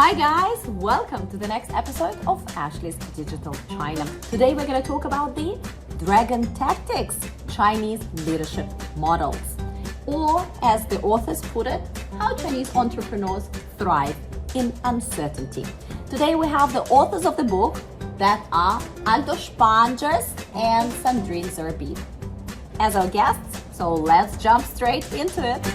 Hi guys, welcome to the next episode of Ashley's Digital China. Today we're going to talk about the Dragon Tactics, Chinese leadership models. Or as the authors put it, how Chinese entrepreneurs thrive in uncertainty. Today we have the authors of the book that are Aldo Spaanjaars and Sandrine Zerbib as our guests. So let's jump straight into it.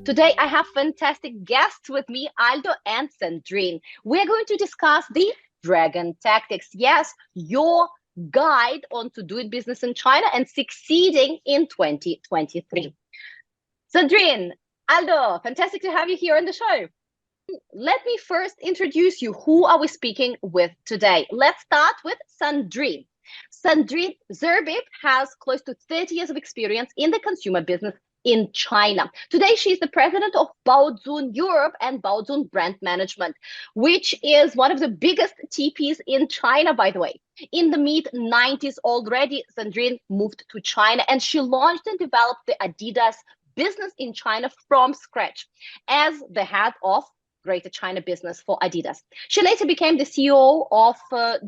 Today, I have fantastic guests with me, Aldo and Sandrine. We're going to discuss the Dragon Tactics. Yes, your guide on to doing business in China and succeeding in 2023. Sandrine, Aldo, fantastic to have you here on the show. Let me first introduce you. Who are we speaking with today? Let's start with Sandrine. Sandrine Zerbib has close to 30 years of experience in the consumer business in China. Today, she's the president of Baozun Europe and Baozun Brand Management, which is one of the biggest TPs in China, by the way. In the mid-90s already, Sandrine moved to China and she launched and developed the Adidas business in China from scratch as the head of Greater China business for Adidas. She later became the CEO of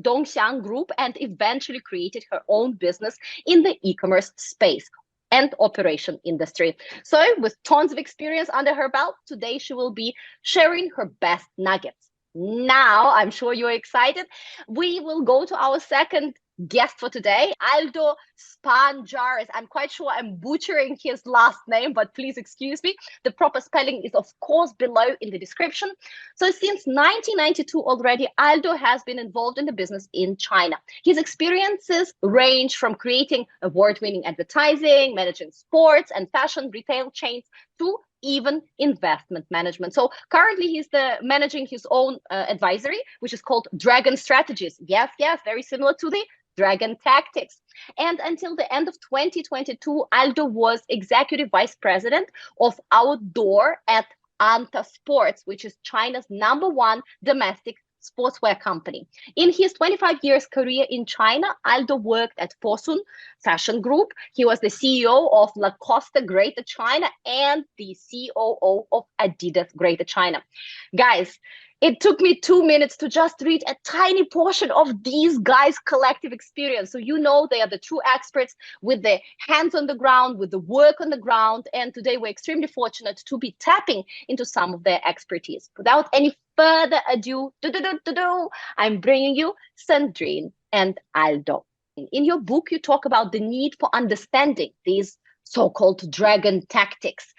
Dongxiang Group and eventually created her own business in the e-commerce space and operation industry. So with tons of experience under her belt, today she will be sharing her best nuggets. Now, I'm sure you're excited. We will go to our second guest for today, Aldo Spaanjaars. I'm quite sure I'm butchering his last name, but please excuse me. The proper spelling is, of course, below in the description. So since 1992 already, Aldo has been involved in the business in China. His experiences range from creating award-winning advertising, managing sports and fashion retail chains, to even investment management. So currently he's managing his own advisory, which is called Dragon Strategies. Yes, very similar to the Dragon Tactics. And until the end of 2022, Aldo was executive vice president of outdoor at Anta Sports, which is China's #1 domestic sportswear company. In his 25 years career in China, Aldo worked at Fosun Fashion Group. He was the CEO of Lacoste Greater China and the COO of Adidas Greater China. Guys, it took me 2 minutes to just read a tiny portion of these guys' collective experience. So you know they are the true experts with the hands on the ground, with the work on the ground. And today we're extremely fortunate to be tapping into some of their expertise. Without any further ado, I'm bringing you Sandrine and Aldo. In your book, you talk about the need for understanding these so-called dragon tactics.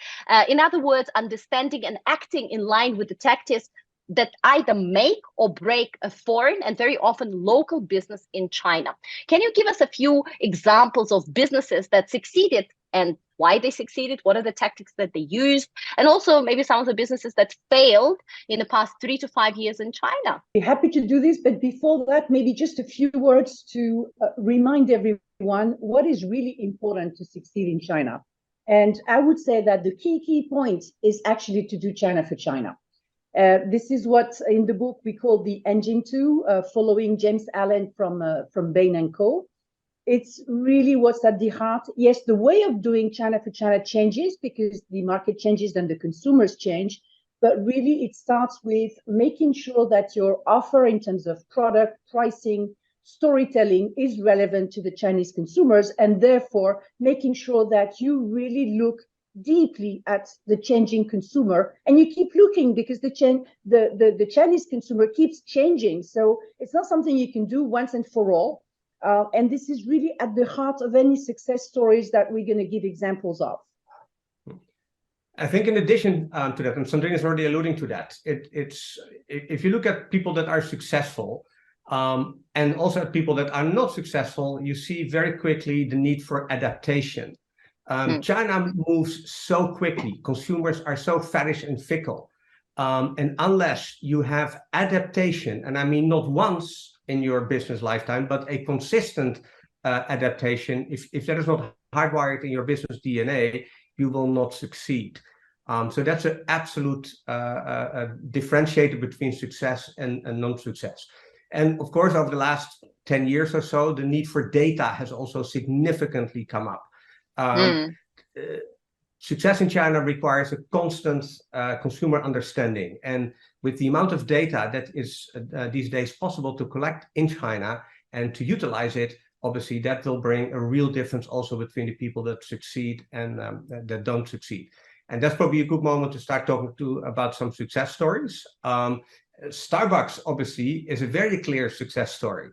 In other words, understanding and acting in line with the tactics that either make or break a foreign and very often local business in China. Can you give us a few examples of businesses that succeeded and why they succeeded? What are the tactics that they used? And also maybe some of the businesses that failed in the past 3 to 5 years in China. Be happy to do this, but before that, maybe just a few words to remind everyone what is really important to succeed in China. And I would say that the key point is actually to do China for China. This is what in the book we call the Engine 2, following James Allen from Bain & Co. It's really what's at the heart. Yes, the way of doing China for China changes because the market changes and the consumers change, but really it starts with making sure that your offer in terms of product, pricing, storytelling is relevant to the Chinese consumers, and therefore making sure that you really look deeply at the changing consumer, and you keep looking because the Chinese consumer keeps changing. So it's not something you can do once and for all. And this is really at the heart of any success stories that we're going to give examples of. I think in addition to that, and Sandrine is already alluding to that, it's if you look at people that are successful and also at people that are not successful, you see very quickly the need for adaptation. China moves so quickly. Consumers are so faddish and fickle. And unless you have adaptation, and I mean not once in your business lifetime, but a consistent adaptation, if that is not hardwired in your business DNA, you will not succeed. So that's an absolute differentiator between success and non-success. And of course, over the last 10 years or so, the need for data has also significantly come up. success in China requires a constant consumer understanding. And with the amount of data that is these days possible to collect in China and to utilize it, obviously that will bring a real difference also between the people that succeed and that don't succeed. And that's probably a good moment to start talking about some success stories. Starbucks, obviously, is a very clear success story.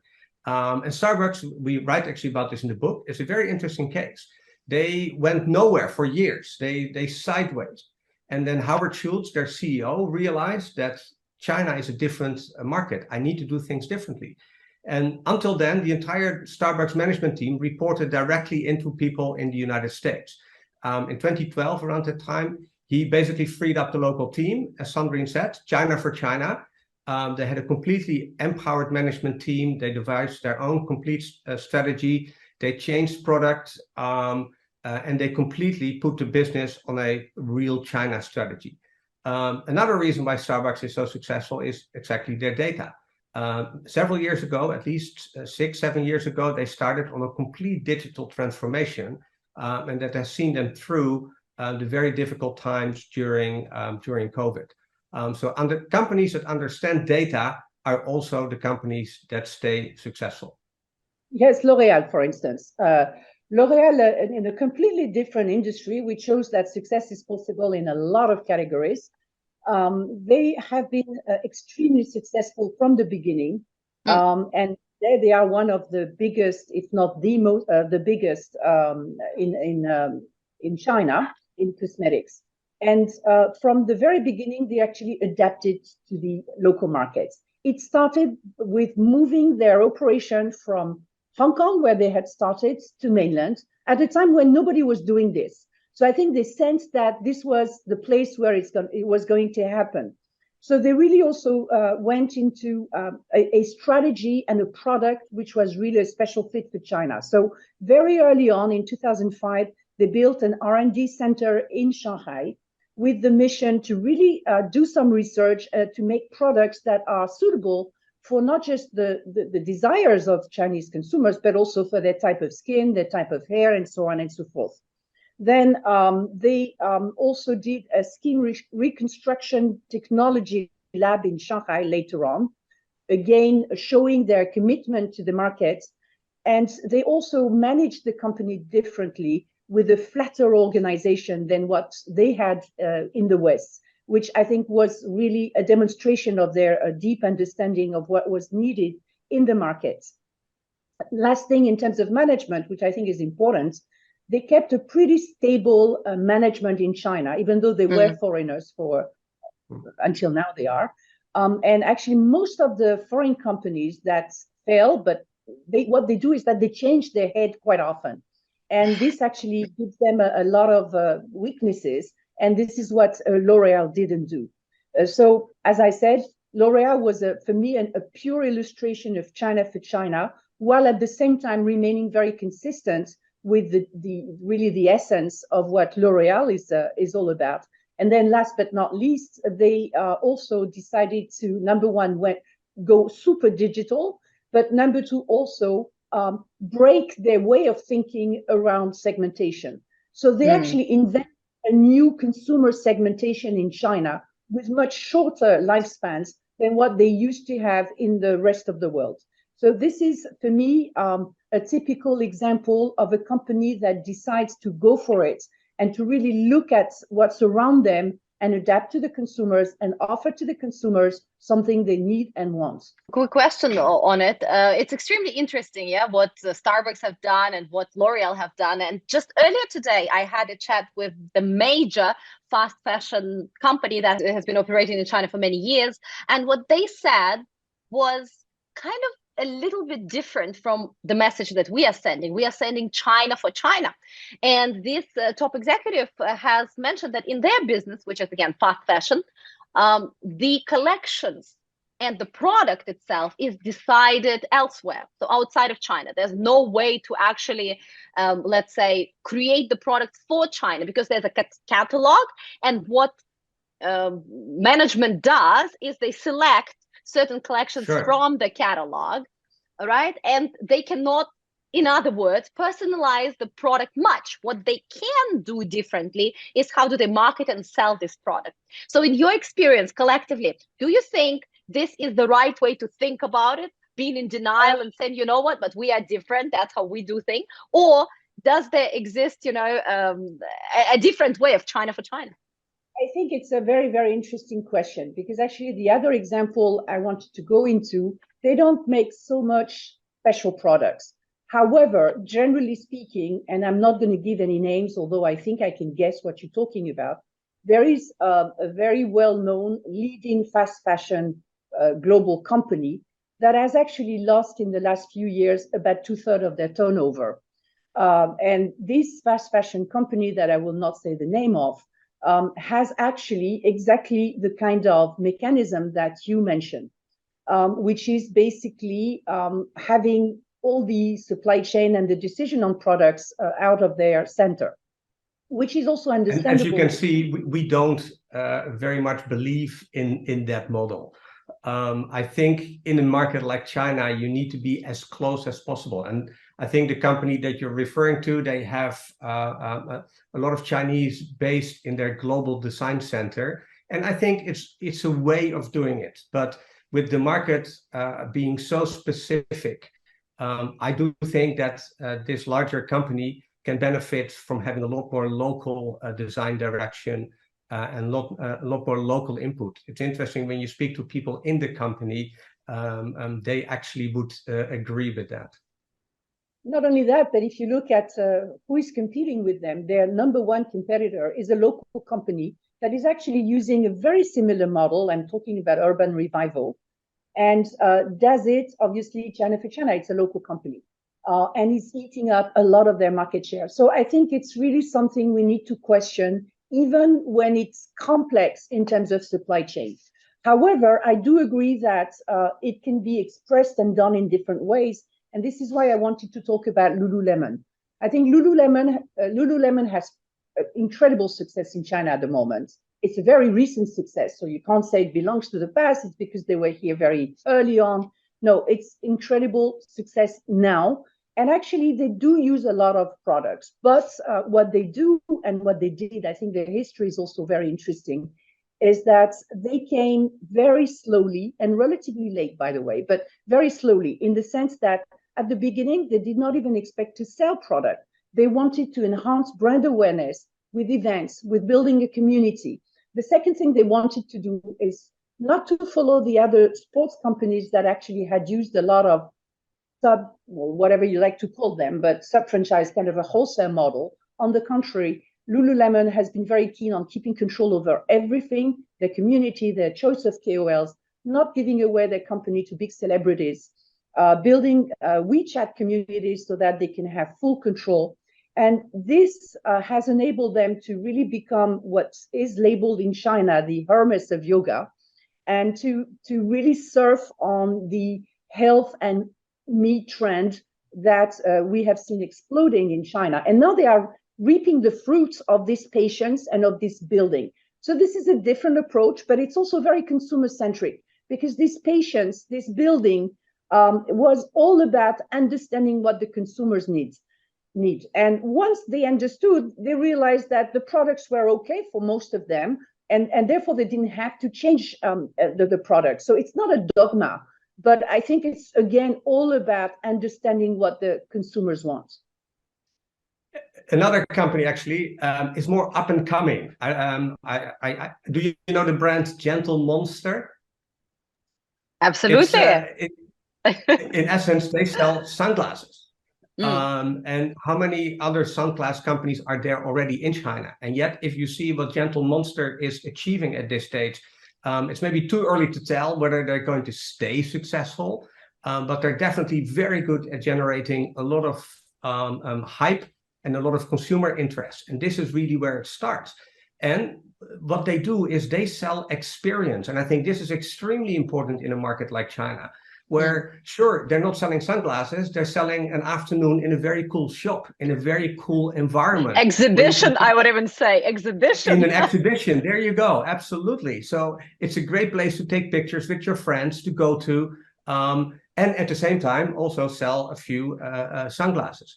And Starbucks, we write actually about this in the book, is a very interesting case. They went nowhere for years. They sideways. And then Howard Schultz, their CEO, realized that China is a different market. I need to do things differently. And until then, the entire Starbucks management team reported directly into people in the United States. In 2012, around that time, he basically freed up the local team, as Sandrine said, China for China. They had a completely empowered management team. They devised their own complete strategy. They changed product, and they completely put the business on a real China strategy. Another reason why Starbucks is so successful is exactly their data. Several years ago, at least 6-7 years ago, they started on a complete digital transformation, and that has seen them through the very difficult times during COVID. So companies that understand data are also the companies that stay successful. Yes, L'Oréal, for instance. L'Oréal, in a completely different industry, which shows that success is possible in a lot of categories. They have been extremely successful from the beginning, and they are one of the biggest, if not the biggest, in China in cosmetics. And from the very beginning, they actually adapted to the local markets. It started with moving their operation from Hong Kong, where they had started, to mainland at a time when nobody was doing this. So I think they sensed that this was the place where it was going to happen. So they really also went into a strategy and a product which was really a special fit for China. So very early on in 2005, they built an R&D center in Shanghai with the mission to really do some research to make products that are suitable for not just the desires of Chinese consumers, but also for their type of skin, their type of hair, and so on and so forth. Then they also did a skin reconstruction technology lab in Shanghai later on, again, showing their commitment to the market. And they also managed the company differently with a flatter organization than what they had in the West, which I think was really a demonstration of their deep understanding of what was needed in the market. Last thing in terms of management, which I think is important, they kept a pretty stable management in China, even though they were foreigners until now they are. And actually most of the foreign companies that fail, but what they do is that they change their head quite often. And this actually gives them a lot of weaknesses. And this is what L'Oréal didn't do. So as I said, L'Oréal was, for me, a pure illustration of China for China, while at the same time remaining very consistent with the essence of what L'Oréal is all about. And then last but not least, they also decided to, number one, go super digital, but number two, also break their way of thinking around segmentation. So they actually invented a new consumer segmentation in China with much shorter lifespans than what they used to have in the rest of the world. So this is, for me, a typical example of a company that decides to go for it and to really look at what's around them and adapt to the consumers and offer to the consumers something they need and want. Quick question on it. It's extremely interesting, yeah, what Starbucks have done and what L'Oreal have done. And just earlier today, I had a chat with the major fast fashion company that has been operating in China for many years. And what they said was kind of a little bit different from the message that we are sending. We are sending China for China. And this top executive has mentioned that in their business, which is again fast fashion, the collections and the product itself is decided elsewhere, so outside of China. There's no way to actually, let's say, create the products for China because there's a catalog. And what management does is they select certain collections from the catalog, right? And they cannot in other words, personalize the product much. What they can do differently is how do they market and sell this product. So in your experience collectively, do you think this is the right way to think about it? Being in denial and saying, you know what, but we are different. That's how we do things. Or does there exist, a different way of China for China? I think it's a very, very interesting question, because actually the other example I wanted to go into, they don't make so much special products. However, generally speaking, and I'm not going to give any names, although I think I can guess what you're talking about, there is a very well-known leading fast fashion global company that has actually lost in the last few years about 2/3 of their turnover. And this fast fashion company that I will not say the name of has actually exactly the kind of mechanism that you mentioned, which is basically having all the supply chain and the decision on products out of their center, which is also understandable. And as you can see, we don't very much believe in that model. I think in a market like China, you need to be as close as possible. And I think the company that you're referring to, they have a lot of Chinese based in their global design center. And I think it's a way of doing it. But with the market being so specific, I do think that this larger company can benefit from having a lot more local design direction and a lot more local input. It's interesting when you speak to people in the company, they actually would agree with that. Not only that, but if you look at who is competing with them, their number one competitor is a local company that is actually using a very similar model. I'm talking about Urban Revival, and does it, obviously, China for China. It's a local company, and is eating up a lot of their market share. So I think it's really something we need to question, even when it's complex in terms of supply chain. However, I do agree that it can be expressed and done in different ways. And this is why I wanted to talk about Lululemon. I think Lululemon has incredible success in China at the moment. It's a very recent success, so you can't say it belongs to the past. It's because they were here very early on. No, it's incredible success now. And actually, they do use a lot of products. But what they do and what they did, I think their history is also very interesting, is that they came very slowly and relatively late, by the way, but very slowly, in the sense that at the beginning, they did not even expect to sell product. They wanted to enhance brand awareness with events, with building a community. The second thing they wanted to do is not to follow the other sports companies that actually had used a lot of whatever you like to call them, but sub-franchise, kind of a wholesale model. On the contrary, Lululemon has been very keen on keeping control over everything, their community, their choice of KOLs, not giving away their company to big celebrities, building WeChat communities so that they can have full control. And this has enabled them to really become what is labeled in China the Hermes of yoga, and to really surf on the health and meat trend that we have seen exploding in China. And now they are reaping the fruits of this patience and of this building. So this is a different approach, but it's also very consumer-centric, because this patience, this building, was all about understanding what the consumers need. And once they understood, they realized that the products were okay for most of them, and therefore they didn't have to change the product. So it's not a dogma, but I think it's, again, all about understanding what the consumers want. Another company actually is more up and coming. Do you know the brand Gentle Monster? Absolutely. In essence, they sell sunglasses. And how many other sunglass companies are there already in China? And yet, if you see what Gentle Monster is achieving at this stage, it's maybe too early to tell whether they're going to stay successful, but they're definitely very good at generating a lot of hype and a lot of consumer interest. And this is really where it starts. And what they do is they sell experience. And I think this is extremely important in a market like China, where, sure, they're not selling sunglasses, they're selling an afternoon in a very cool shop, in a very cool environment. Exhibition, I would even say, exhibition. In an exhibition, there you go, absolutely. So it's a great place to take pictures with your friends, to go to. and at the same time also sell a few sunglasses.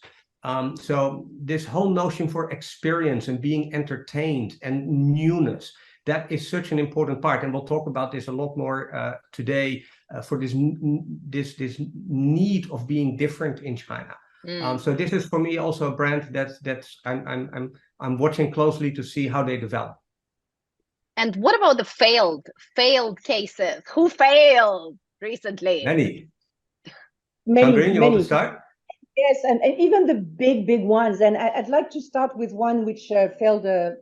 So this whole notion for experience and being entertained and newness, that is such an important part, and we'll talk about this a lot more today for this need of being different in China. So this is for me also a brand that I'm watching closely to see how they develop. And what about the failed cases? Who failed recently? Many. Many, Sandrine, you many. want to start? Yes, and even the big ones. And I'd like to start with one which failed a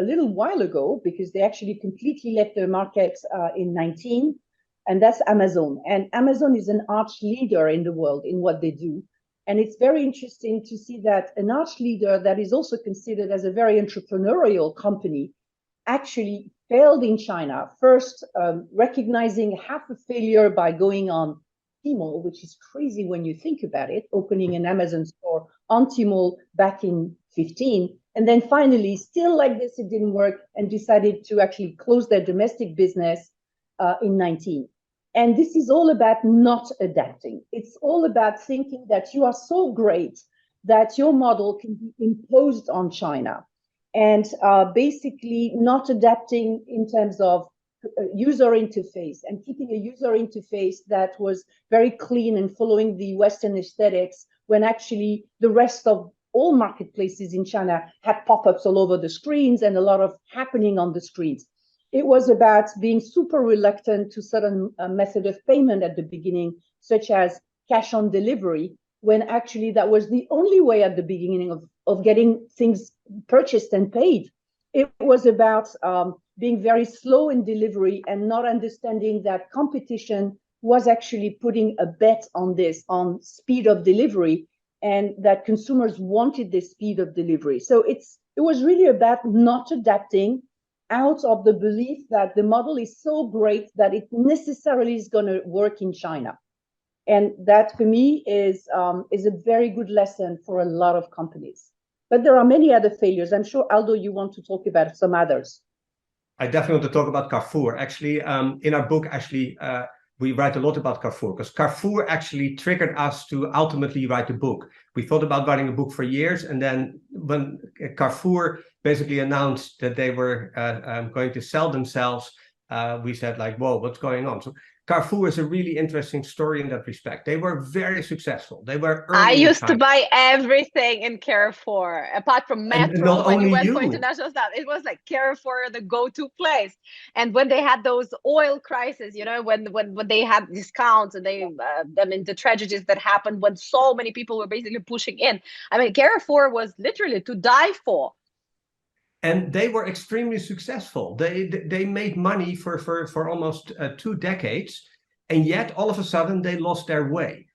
little while ago, because they actually completely left the market in 2019, and that's Amazon. And Amazon is an arch leader in the world in what they do. And it's very interesting to see that an arch leader that is also considered as a very entrepreneurial company actually failed in China. First, recognizing half a failure by going on Tmall, which is crazy when you think about it, opening an Amazon store on Tmall back in 2015. And then finally, still like this, it didn't work, and decided to actually close their domestic business in 2019. And this is all about not adapting. It's all about thinking that you are so great that your model can be imposed on China, and basically not adapting in terms of user interface, and keeping a user interface that was very clean and following the Western aesthetics, when actually the rest of all marketplaces in China had pop-ups all over the screens and a lot of happening on the screens. It was about being super reluctant to certain method of payment at the beginning, such as cash on delivery, when actually that was the only way at the beginning of getting things purchased and paid. It was about being very slow in delivery and not understanding that competition was actually putting a bet on this, on speed of delivery, and that consumers wanted this speed of delivery. So it was really about not adapting out of the belief that the model is so great that it necessarily is going to work in China. And that for me is a very good lesson for a lot of companies. But there are many other failures. I'm sure, Aldo, you want to talk about some others. I definitely want to talk about Carrefour. Actually, in our book, we write a lot about Carrefour, because Carrefour actually triggered us to ultimately write a book. We thought about writing a book for years, and then when Carrefour basically announced that they were going to sell themselves, we said like, whoa, what's going on? So Carrefour is a really interesting story in that respect. They were very successful. They were early. I used to buy everything in Carrefour, apart from Metro. When you went for international stuff, it was like Carrefour, the go-to place. And when they had those oil crises, you know, when they had discounts, and the tragedies that happened when so many people were basically pushing in. I mean, Carrefour was literally to die for. And they were extremely successful. They made money for almost 2 decades, and yet all of a sudden they lost their way.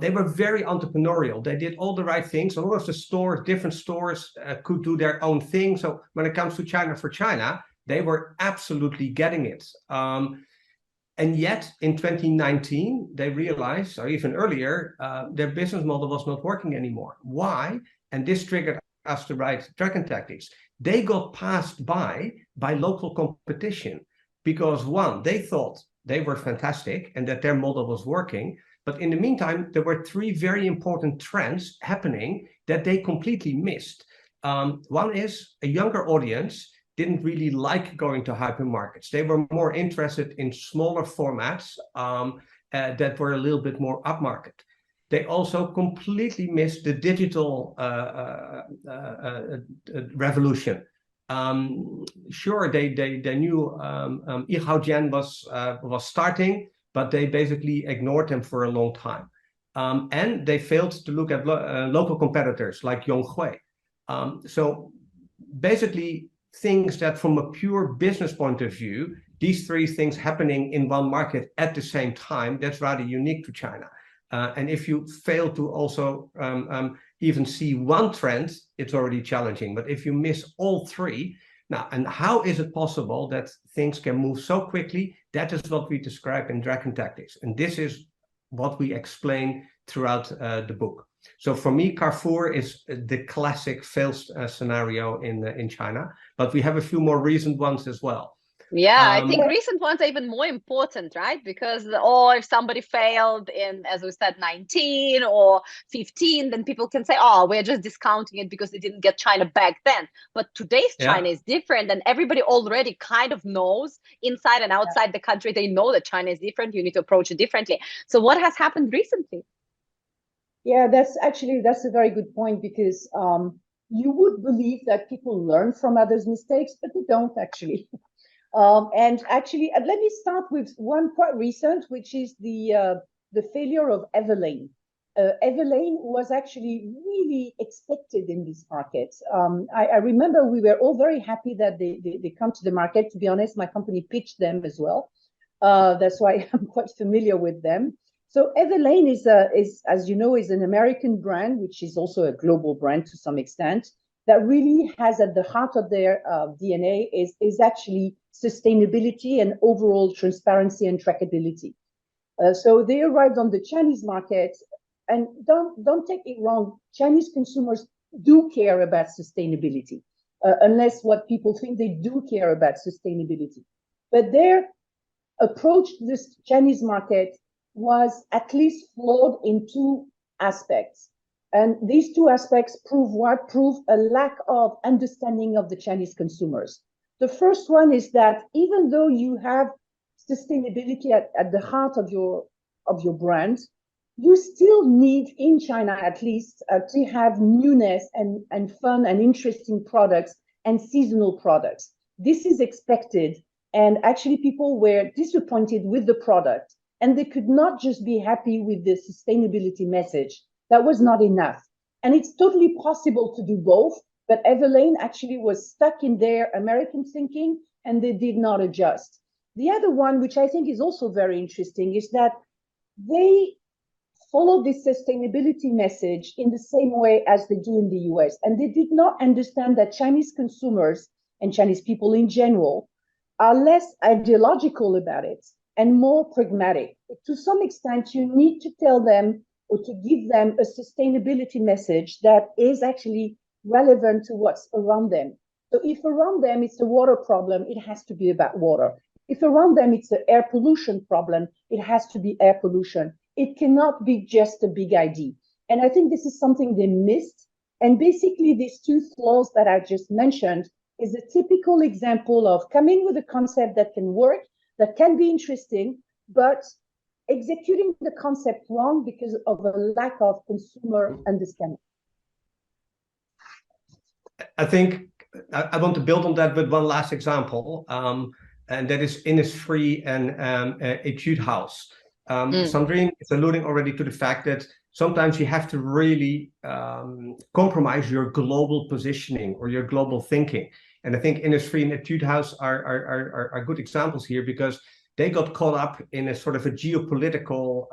They were very entrepreneurial. They did all the right things. A lot of the stores, different stores, could do their own thing. So when it comes to China for China, they were absolutely getting it. And yet in 2019, they realized, or even earlier, their business model was not working anymore. Why? And this triggered us to write Dragon Tactics. They got passed by local competition because, one, they thought they were fantastic and that their model was working. But in the meantime, there were 3 very important trends happening that they completely missed. One is a younger audience didn't really like going to hypermarkets. They were more interested in smaller formats that were a little bit more upmarket. They also completely missed the digital revolution. Sure, they knew Yihaodian was starting, but they basically ignored them for a long time. And they failed to look at local competitors like Yonghui. So basically things that from a pure business point of view, these 3 things happening in one market at the same time, that's rather unique to China. And if you fail to also even see one trend, it's already challenging. But if you miss all 3, now, and how is it possible that things can move so quickly? That is what we describe in Dragon Tactics. And this is what we explain throughout the book. So for me, Carrefour is the classic fail scenario in China, but we have a few more recent ones as well. Yeah, I think recent ones are even more important, right? Because, or if somebody failed in, as we said, 19 or 15, then people can say, oh, we're just discounting it because they didn't get China back then. But today's China is different, and everybody already kind of knows inside and outside the country. They know that China is different. You need to approach it differently. So what has happened recently? Yeah, that's a very good point, because you would believe that people learn from others' mistakes, but they don't actually. And actually, let me start with one quite recent, which is the failure of Everlane. Everlane was actually really expected in this market. I remember we were all very happy that they come to the market. To be honest, my company pitched them as well. That's why I'm quite familiar with them. So Everlane is, as you know, is an American brand, which is also a global brand to some extent, that really has at the heart of their DNA is actually sustainability and overall transparency and trackability. So they arrived on the Chinese market, and don't take it wrong, Chinese consumers do care about sustainability, unless what people think they do care about sustainability. But their approach to this Chinese market was at least flawed in two aspects. And these two aspects prove what? Prove a lack of understanding of the Chinese consumers. The first one is that even though you have sustainability at the heart of your brand, you still need, in China at least, to have newness and fun and interesting products and seasonal products. This is expected, and actually people were disappointed with the product, and they could not just be happy with the sustainability message. That was not enough. And it's totally possible to do both, but Everlane actually was stuck in their American thinking, and they did not adjust. The other one, which I think is also very interesting, is that they follow this sustainability message in the same way as they do in the US. And they did not understand that Chinese consumers and Chinese people in general are less ideological about it and more pragmatic. To some extent, you need to tell them or to give them a sustainability message that is actually relevant to what's around them. So if around them it's a water problem, it has to be about water. If around them it's an air pollution problem, it has to be air pollution. It cannot be just a big idea. And I think this is something they missed. And basically these two flaws that I just mentioned is a typical example of coming with a concept that can work, that can be interesting, but executing the concept wrong because of a lack of consumer understanding. I think I want to build on that with one last example, and that is Innisfree and Etude House. Sandrine is alluding already to the fact that sometimes you have to really compromise your global positioning or your global thinking. And I think Innisfree and Etude House are good examples here, because they got caught up in a sort of a geopolitical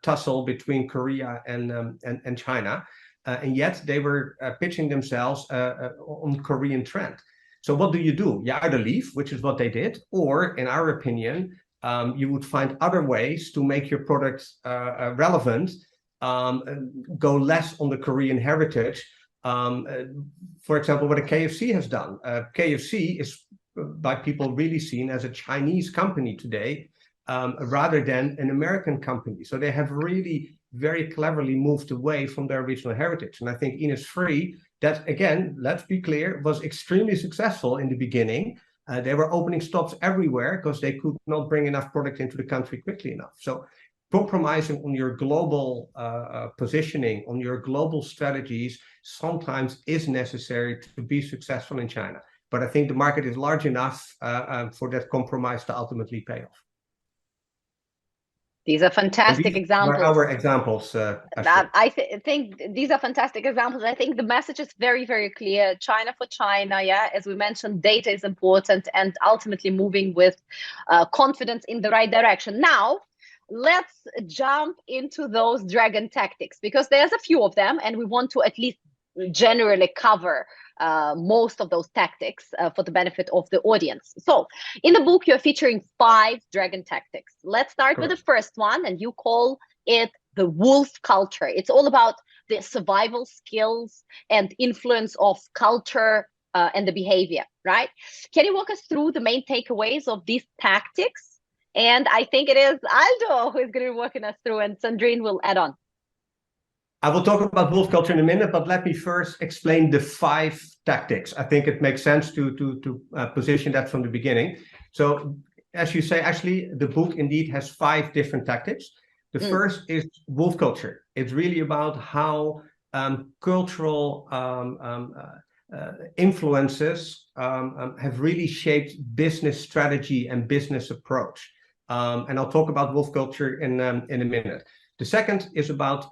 tussle between Korea and China. And yet they were pitching themselves on Korean trend. So what do? You either leave, which is what they did, or in our opinion, you would find other ways to make your product relevant, go less on the Korean heritage. For example, what a KFC has done. KFC is by people really seen as a Chinese company today, rather than an American company. So they have really very cleverly moved away from their original heritage. And I think Innisfree, that again, let's be clear, was extremely successful in the beginning. They were opening stops everywhere because they could not bring enough product into the country quickly enough. So compromising on your global positioning, on your global strategies, sometimes is necessary to be successful in China. But I think the market is large enough for that compromise to ultimately pay off. These are fantastic examples. Our examples. I think these are fantastic examples. I think the message is very, very clear. China for China. Yeah, as we mentioned, data is important, and ultimately moving with confidence in the right direction. Now, let's jump into those dragon tactics, because there's a few of them, and we want to at least generally cover most of those tactics for the benefit of the audience. So in the book, you're featuring 5 dragon tactics. Let's start with the first one, and you call it the wolf culture. It's all about the survival skills and influence of culture and the behavior, right? Can you walk us through the main takeaways of these tactics? And I think it is Aldo who is going to be walking us through, and Sandrine will add on. I will talk about wolf culture in a minute, but let me first explain the 5 tactics. I think it makes sense to position that from the beginning. So, as you say, actually, the book indeed has 5 different tactics. The first is wolf culture. It's really about how cultural influences have really shaped business strategy and business approach. And I'll talk about wolf culture in a minute. The second is about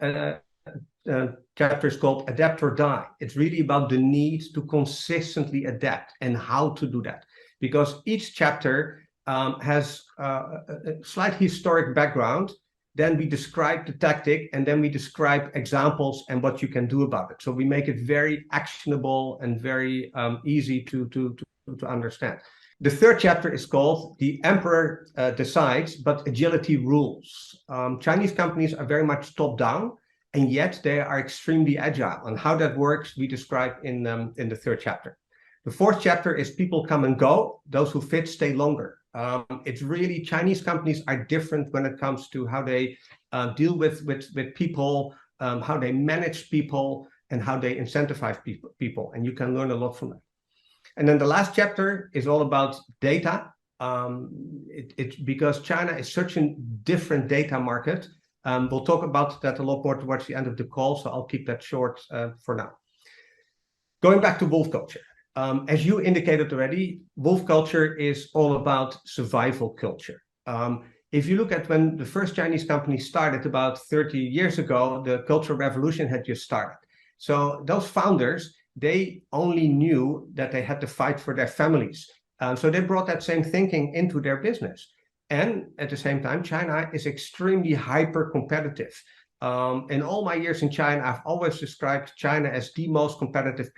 chapter is called Adapt or Die. It's really about the need to consistently adapt and how to do that. Because each chapter has a slight historic background. Then we describe the tactic, and then we describe examples and what you can do about it. So we make it very actionable and very easy to understand. The third chapter is called The Emperor Decides, but Agility Rules. Chinese companies are very much top-down, and yet they are extremely agile. And how that works, we describe in the third chapter. The fourth chapter is People Come and Go. Those who fit stay longer. It's really, Chinese companies are different when it comes to how they deal with people, how they manage people, and how they incentivize people. And you can learn a lot from that. And then the last chapter is all about data. It's because China is such a different data market. We'll talk about that a lot more towards the end of the call, so I'll keep that short for now. Going back to wolf culture. As you indicated already, wolf culture is all about survival culture. If you look at when the first Chinese company started about 30 years ago, the Cultural Revolution had just started. So those founders, they only knew that they had to fight for their families. So they brought that same thinking into their business. And at the same time, China is extremely hyper-competitive. In all my years in China, I've always described China as the most competitive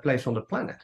place on the planet.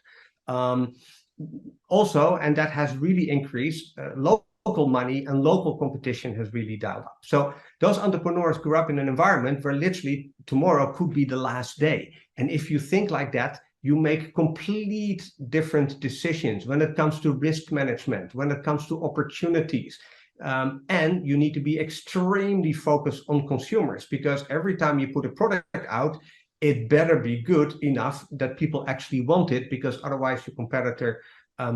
Also, and that has really increased, local money and local competition has really dialed up. So those entrepreneurs grew up in an environment where literally tomorrow could be the last day. And if you think like that, you make complete different decisions when it comes to risk management, when it comes to opportunities. And you need to be extremely focused on consumers, because every time you put a product out, it better be good enough that people actually want it, because otherwise your competitor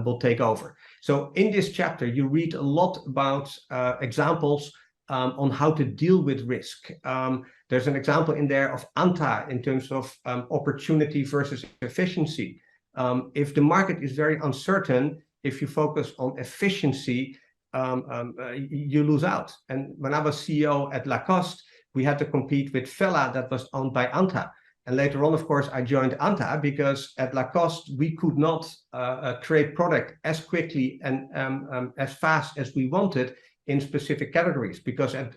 will take over. So in this chapter, you read a lot about examples on how to deal with risk. There's an example in there of Anta in terms of opportunity versus efficiency. If the market is very uncertain, if you focus on efficiency, you lose out. And when I was CEO at Lacoste, we had to compete with Fella that was owned by Anta. And later on, of course, I joined Anta because at Lacoste, we could not create product as quickly and as fast as we wanted in specific categories, because at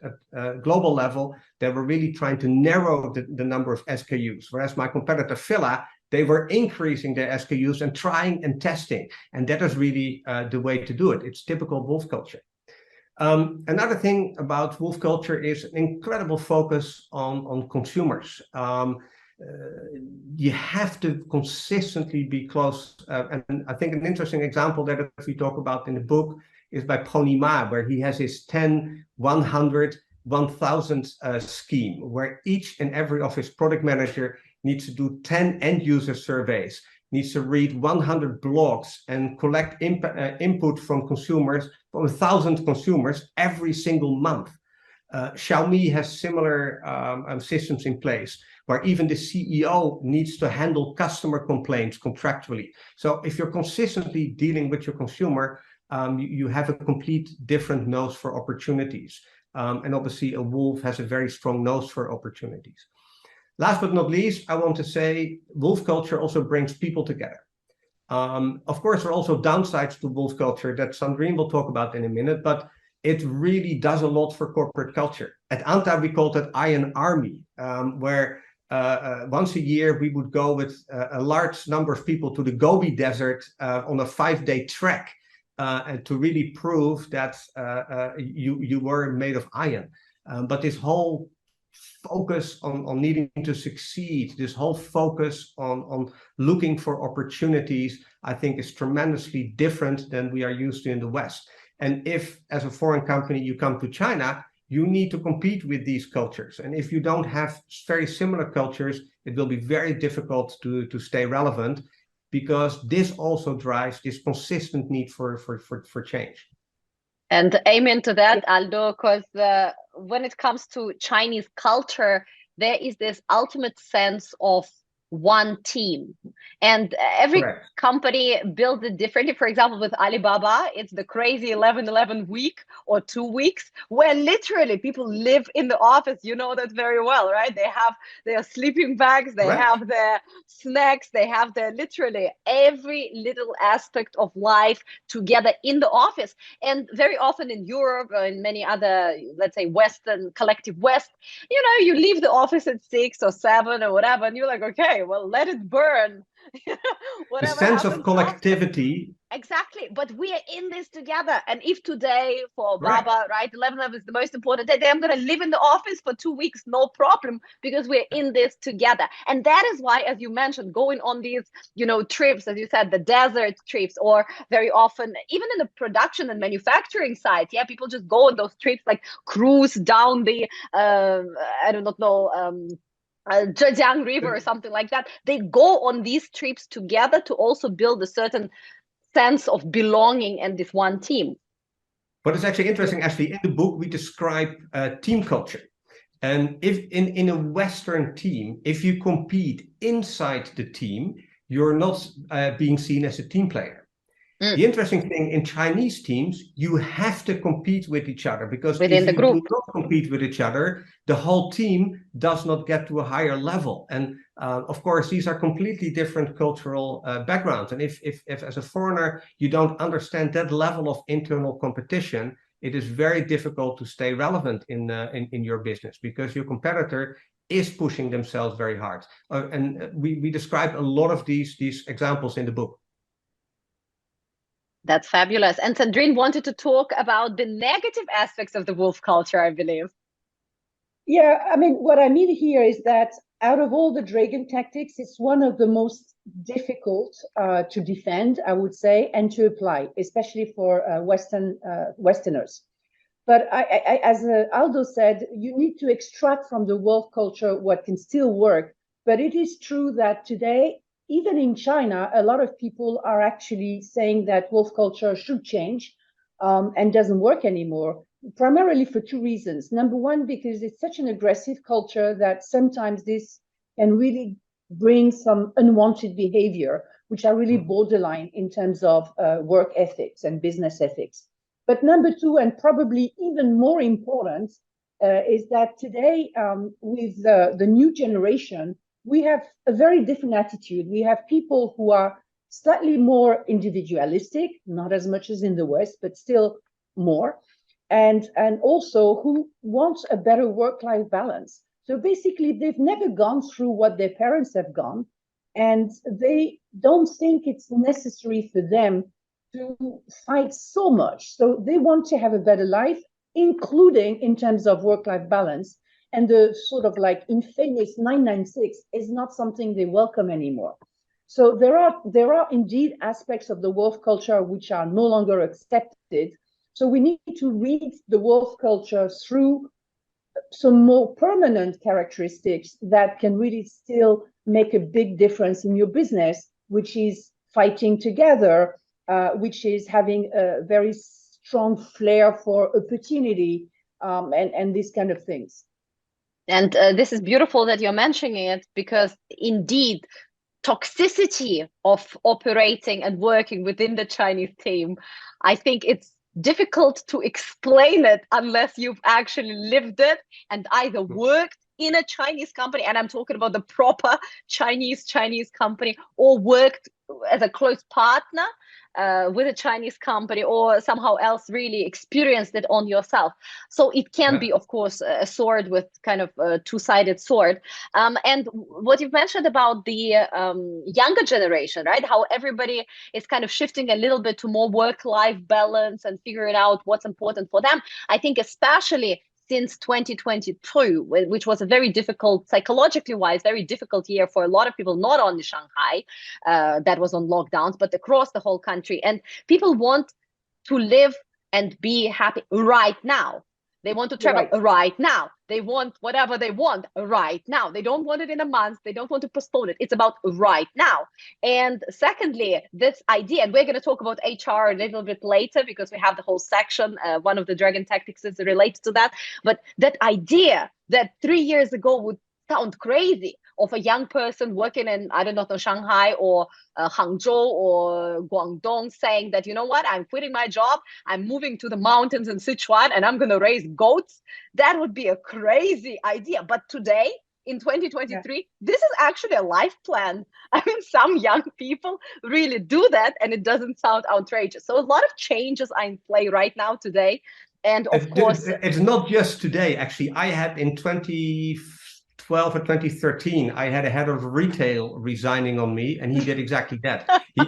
global level, they were really trying to narrow the number of SKUs, whereas my competitor Filla, they were increasing their SKUs and trying and testing. And that is really the way to do it. It's typical wolf culture. Another thing about wolf culture is an incredible focus on consumers. You have to consistently be close. And I think an interesting example that we talk about in the book is by Pony Ma, where he has his 10, 100, 1000 scheme, where each and every of his product manager needs to do 10 end user surveys, needs to read 100 blogs and collect input from consumers, from 1,000 consumers every single month. Xiaomi has similar systems in place, where even the CEO needs to handle customer complaints contractually. So if you're consistently dealing with your consumer, you have a complete different nose for opportunities. And obviously a wolf has a very strong nose for opportunities. Last but not least, I want to say wolf culture also brings people together. Of course, there are also downsides to wolf culture that Sandrine will talk about in a minute, but it really does a lot for corporate culture. At Anta, we called it Iron Army, where once a year we would go with a large number of people to the Gobi Desert on a 5-day trek and to really prove that you were made of iron. But this whole focus on needing to succeed, this whole focus on looking for opportunities, I think is tremendously different than we are used to in the West. And if, as a foreign company, you come to China, you need to compete with these cultures. And if you don't have very similar cultures, it will be very difficult to stay relevant, because this also drives this consistent need for change. And amen to that, Aldo, because when it comes to Chinese culture, there is this ultimate sense of one team, and every company builds it differently. For example, with Alibaba, it's the crazy 11-11 week or 2 weeks, where literally people live in the office. You know that very well, right? They have their sleeping bags, they have their snacks, they have their literally every little aspect of life together in the office. And very often in Europe or in many other, let's say, Western, collective West, you know, you leave the office at 6 or 7 or whatever, and you're like, okay, well, let it burn. The sense of collectivity. Exactly. But we are in this together. And if today for Baba, right, 11 is the most important day, then I'm going to live in the office for 2 weeks, no problem, because we're in this together. And that is why, as you mentioned, going on these, you know, trips, as you said, the desert trips, or very often, even in the production and manufacturing side, people just go on those trips, like cruise down the, I do not know, Zhejiang River or something like that. They go on these trips together to also build a certain sense of belonging and this one team. But it's actually interesting, in the book we describe team culture. And if in a Western team, if you compete inside the team, you're not being seen as a team player. The interesting thing, in Chinese teams, you have to compete with each other, because within if the you group do not compete with each other, the whole team does not get to a higher level. And of course, these are completely different cultural backgrounds. And if as a foreigner, you don't understand that level of internal competition, it is very difficult to stay relevant in your business, because your competitor is pushing themselves very hard. And we describe a lot of these examples in the book. That's fabulous. And Sandrine wanted to talk about the negative aspects of the wolf culture, I believe. Yeah, I mean, what I mean here is that out of all the dragon tactics, it's one of the most difficult to defend, I would say, and to apply, especially for Westerners. But as Aldo said, you need to extract from the wolf culture what can still work. But it is true that today, even in China, a lot of people are actually saying that wolf culture should change and doesn't work anymore, primarily for 2 reasons. Number one, because it's such an aggressive culture that sometimes this can really bring some unwanted behavior, which are really borderline in terms of work ethics and business ethics. But number two, and probably even more important, is that today, with the new generation, we have a very different attitude. We have people who are slightly more individualistic, not as much as in the West, but still more, and also who want a better work-life balance. So basically, they've never gone through what their parents have gone, and they don't think it's necessary for them to fight so much. So they want to have a better life, including in terms of work-life balance. And the sort of like infamous 996 is not something they welcome anymore. So there are indeed aspects of the wolf culture which are no longer accepted. So we need to read the wolf culture through some more permanent characteristics that can really still make a big difference in your business, which is fighting together, which is having a very strong flair for opportunity, and these kind of things. And this is beautiful that you're mentioning it, because indeed, toxicity of operating and working within the Chinese team, I think it's difficult to explain it unless you've actually lived it and either worked in a Chinese company, and I'm talking about the proper Chinese company, or worked as a close partner with a Chinese company, or somehow else really experienced it on yourself. So it can be, of course, a sword with kind of a two-sided sword. And what you've mentioned about the younger generation, right? How everybody is kind of shifting a little bit to more work-life balance and figuring out what's important for them. I think especially since 2022, which was a very difficult, psychologically wise, very difficult year for a lot of people, not only Shanghai, that was on lockdowns, but across the whole country. And people want to live and be happy right now. They want to travel right now. They want whatever they want right now. They don't want it in a month. They don't want to postpone it. It's about right now. And secondly, this idea, and we're going to talk about HR a little bit later because we have the whole section. One of the Dragon Tactics is related to that. But that idea that 3 years ago would sound crazy, of a young person working in, I don't know, Shanghai or Hangzhou or Guangdong saying that, you know what, I'm quitting my job, I'm moving to the mountains in Sichuan and I'm going to raise goats. That would be a crazy idea. But today, in 2023, this is actually a life plan. I mean, some young people really do that and it doesn't sound outrageous. So a lot of changes are in play right now today. And of course, it's not just today. Actually, I had in 2012 or 2013, I had a head of retail resigning on me, and he did exactly that.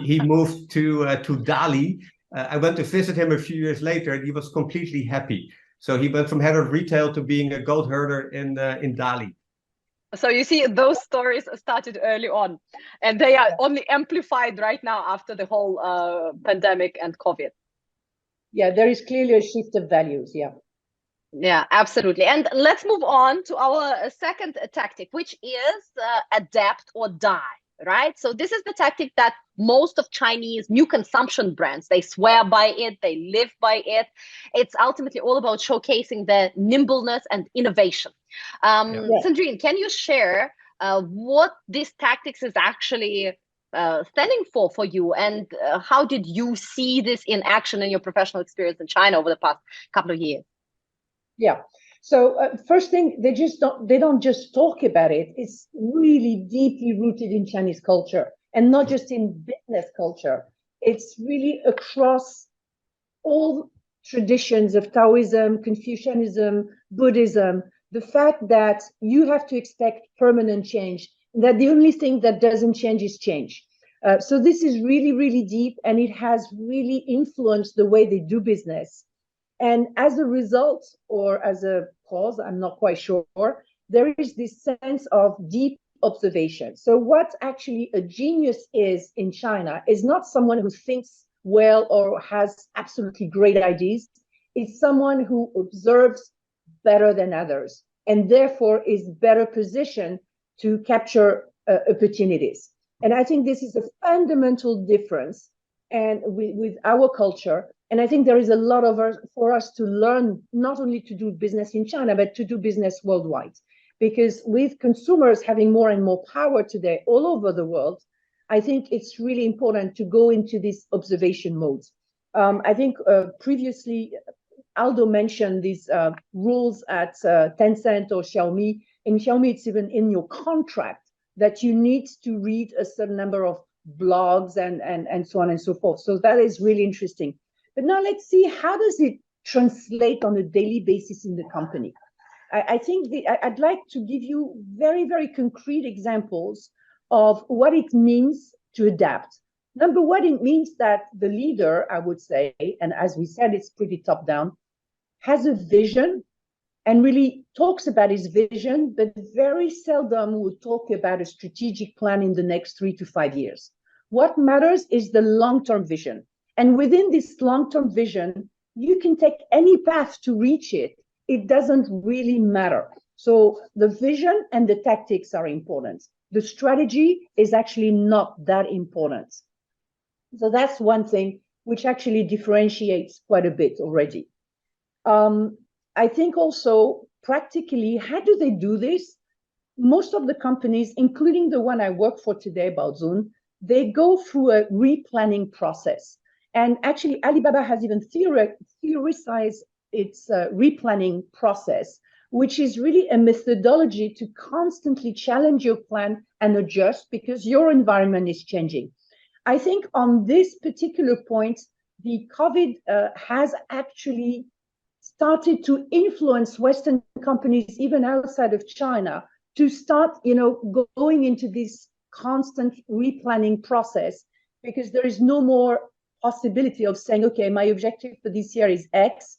He moved to Dali. I went to visit him a few years later, and he was completely happy. So he went from head of retail to being a goat herder in Dali. So you see, those stories started early on, and they are only amplified right now after the whole pandemic and COVID. Yeah, there is clearly a shift of values. Yeah. Yeah, absolutely. And let's move on to our second tactic, which is adapt or die, right? So this is the tactic that most of Chinese new consumption brands, they swear by it, they live by it. It's ultimately all about showcasing the nimbleness and innovation. Sandrine, can you share what this tactics is actually standing for you, and how did you see this in action in your professional experience in China over the past couple of years? Yeah. So first thing, they don't just talk about it. It's really deeply rooted in Chinese culture, and not just in business culture. It's really across all traditions of Taoism, Confucianism, Buddhism. The fact that you have to expect permanent change, that the only thing that doesn't change is change. So this is really, really deep, and it has really influenced the way they do business. And as a result, or as a cause, I'm not quite sure, there is this sense of deep observation. So what actually a genius is in China is not someone who thinks well or has absolutely great ideas. It's someone who observes better than others, and therefore is better positioned to capture opportunities. And I think this is a fundamental difference and with our culture. And I think there is a lot for us to learn, not only to do business in China, but to do business worldwide. Because with consumers having more and more power today all over the world, I think it's really important to go into this observation mode. I think previously, Aldo mentioned these rules at Tencent or Xiaomi. In Xiaomi, it's even in your contract that you need to read a certain number of blogs and so on and so forth. So that is really interesting. But now let's see, how does it translate on a daily basis in the company? I think I'd like to give you very, very concrete examples of what it means to adapt. Number one, it means that the leader, I would say, and as we said, it's pretty top down, has a vision and really talks about his vision, but very seldom would talk about a strategic plan in the next 3 to 5 years. What matters is the long-term vision. And within this long-term vision, you can take any path to reach it. It doesn't really matter. So the vision and the tactics are important. The strategy is actually not that important. So that's one thing which actually differentiates quite a bit already. I think also practically, how do they do this? Most of the companies, including the one I work for today, Baozun, they go through a replanning process. And actually, Alibaba has even theorized its replanning process, which is really a methodology to constantly challenge your plan and adjust because your environment is changing. I think on this particular point, the COVID has actually started to influence Western companies, even outside of China, to start, going into this constant replanning process, because there is no more possibility of saying, okay, my objective for this year is X,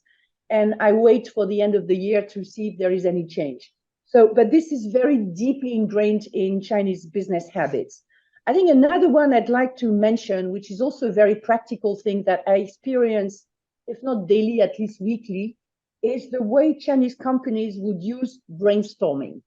and I wait for the end of the year to see if there is any change. So, but this is very deeply ingrained in Chinese business habits. I think another one I'd like to mention, which is also a very practical thing that I experience, if not daily, at least weekly, is the way Chinese companies would use brainstorming.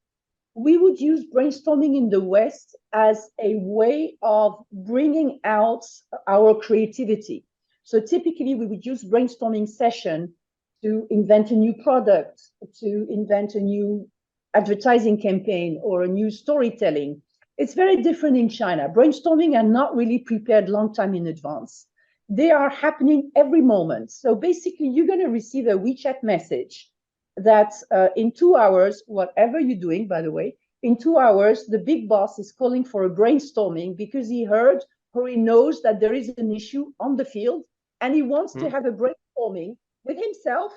We would use brainstorming in the West as a way of bringing out our creativity. So typically we would use brainstorming session to invent a new product, to invent a new advertising campaign or a new storytelling. It's very different in China. Brainstorming are not really prepared long time in advance. They are happening every moment. So basically you're going to receive a WeChat message that in 2 hours, whatever you're doing, by the way, in 2 hours, the big boss is calling for a brainstorming because he heard or he knows that there is an issue on the field and he wants to have a brainstorming with himself,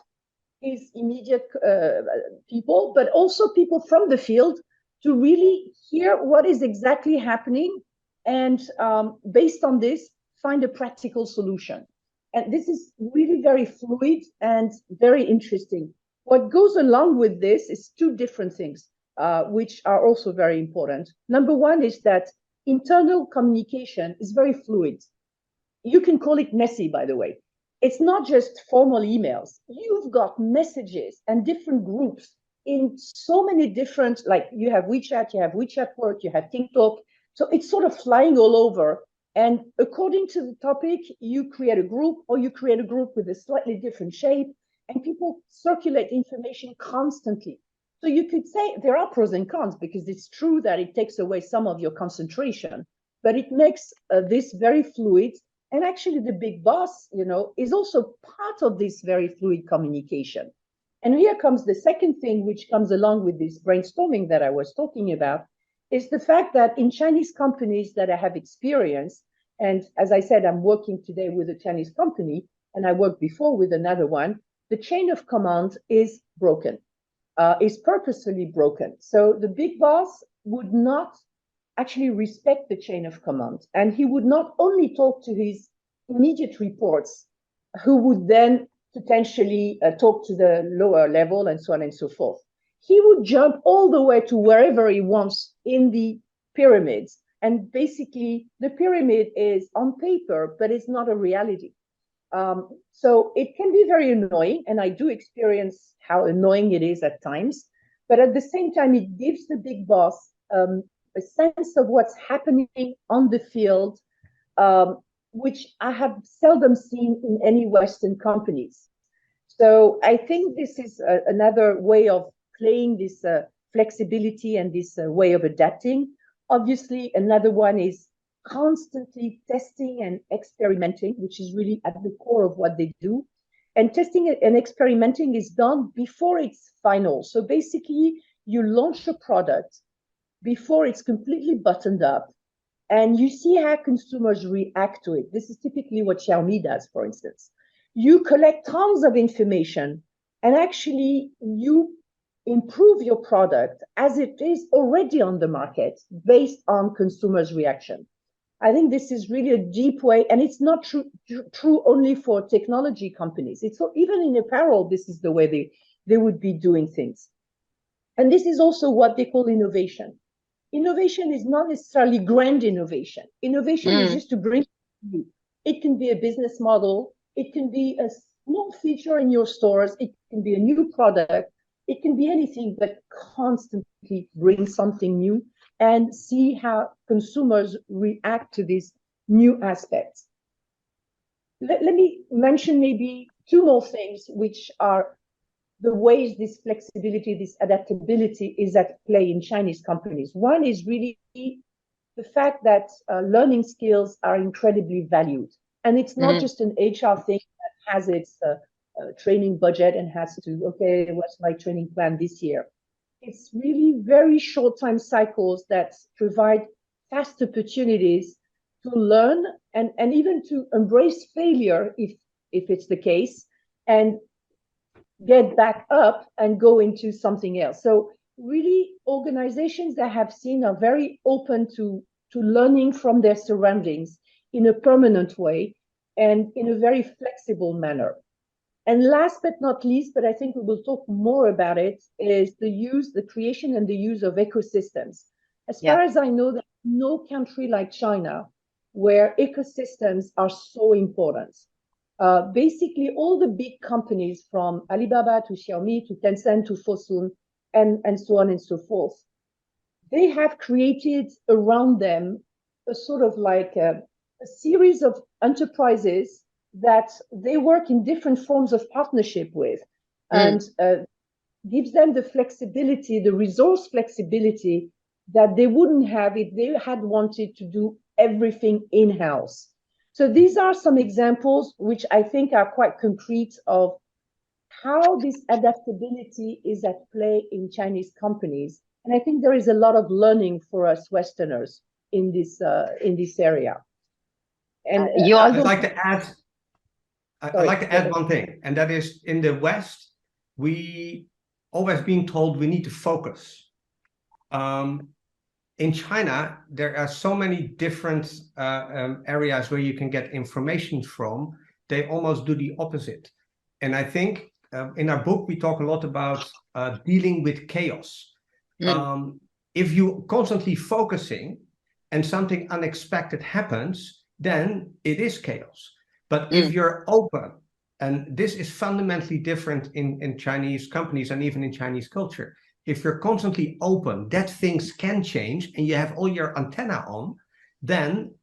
his immediate people, but also people from the field to really hear what is exactly happening and based on this, find a practical solution. And this is really very fluid and very interesting. What goes along with this is two different things, which are also very important. Number one is that internal communication is very fluid. You can call it messy, by the way. It's not just formal emails. You've got messages and different groups in so many different, like you have WeChat Work, you have TikTok. So it's sort of flying all over. And according to the topic, you create a group or you create a group with a slightly different shape and people circulate information constantly. So you could say there are pros and cons because it's true that it takes away some of your concentration, but it makes this very fluid. And actually the big boss, you know, is also part of this very fluid communication. And here comes the second thing, which comes along with this brainstorming that I was talking about, is the fact that in Chinese companies that I have experienced, and as I said, I'm working today with a Chinese company, and I worked before with another one, the chain of command is broken, is purposefully broken. So the big boss would not actually respect the chain of command. And he would not only talk to his immediate reports, who would then potentially talk to the lower level and so on and so forth. He would jump all the way to wherever he wants in the pyramids. And basically the pyramid is on paper, but it's not a reality. So it can be very annoying. And I do experience how annoying it is at times. But at the same time, it gives the big boss a sense of what's happening on the field, which I have seldom seen in any Western companies. So I think this is another way of playing this flexibility and this way of adapting. Obviously, another one is constantly testing and experimenting, which is really at the core of what they do. And testing and experimenting is done before it's final. So basically, you launch a product before it's completely buttoned up, and you see how consumers react to it. This is typically what Xiaomi does, for instance. You collect tons of information, and actually you improve your product as it is already on the market based on consumers' reaction. I think this is really a deep way, and it's not true only for technology companies. It's even in apparel, this is the way they would be doing things. And this is also what they call innovation. Innovation is not necessarily grand innovation. Innovation is just to bring you. It can be a business model. It can be a small feature in your stores. It can be a new product. It can be anything, but constantly bring something new and see how consumers react to these new aspects. Let me mention maybe two more things, which are the ways this flexibility, this adaptability is at play in Chinese companies. One is really the fact that learning skills are incredibly valued. And it's not just an HR thing that has its training budget and has to, okay, what's my training plan this year? It's really very short time cycles that provide fast opportunities to learn and even to embrace failure if it's the case, and get back up and go into something else. So really organizations that I have seen are very open to learning from their surroundings in a permanent way and in a very flexible manner. And last but not least, but I think we will talk more about it, is the creation and the use of ecosystems. As far as I know, there's no country like China where ecosystems are so important. Basically, all the big companies from Alibaba to Xiaomi to Tencent to Fosun and so on and so forth, they have created around them a sort of like a series of enterprises that they work in different forms of partnership with, and gives them the flexibility, the resource flexibility that they wouldn't have if they had wanted to do everything in-house. So these are some examples which I think are quite concrete of how this adaptability is at play in Chinese companies. And I think there is a lot of learning for us Westerners in this area. And I'd like to add, I'd like to add one thing, and that is, in the West, we always being told we need to focus. In China, there are so many different areas where you can get information from. They almost do the opposite. And I think in our book, we talk a lot about dealing with chaos. If you're constantly focusing and something unexpected happens, then it is chaos. But if you're open, and this is fundamentally different in Chinese companies and even in Chinese culture, if you're constantly open that things can change and you have all your antenna on, then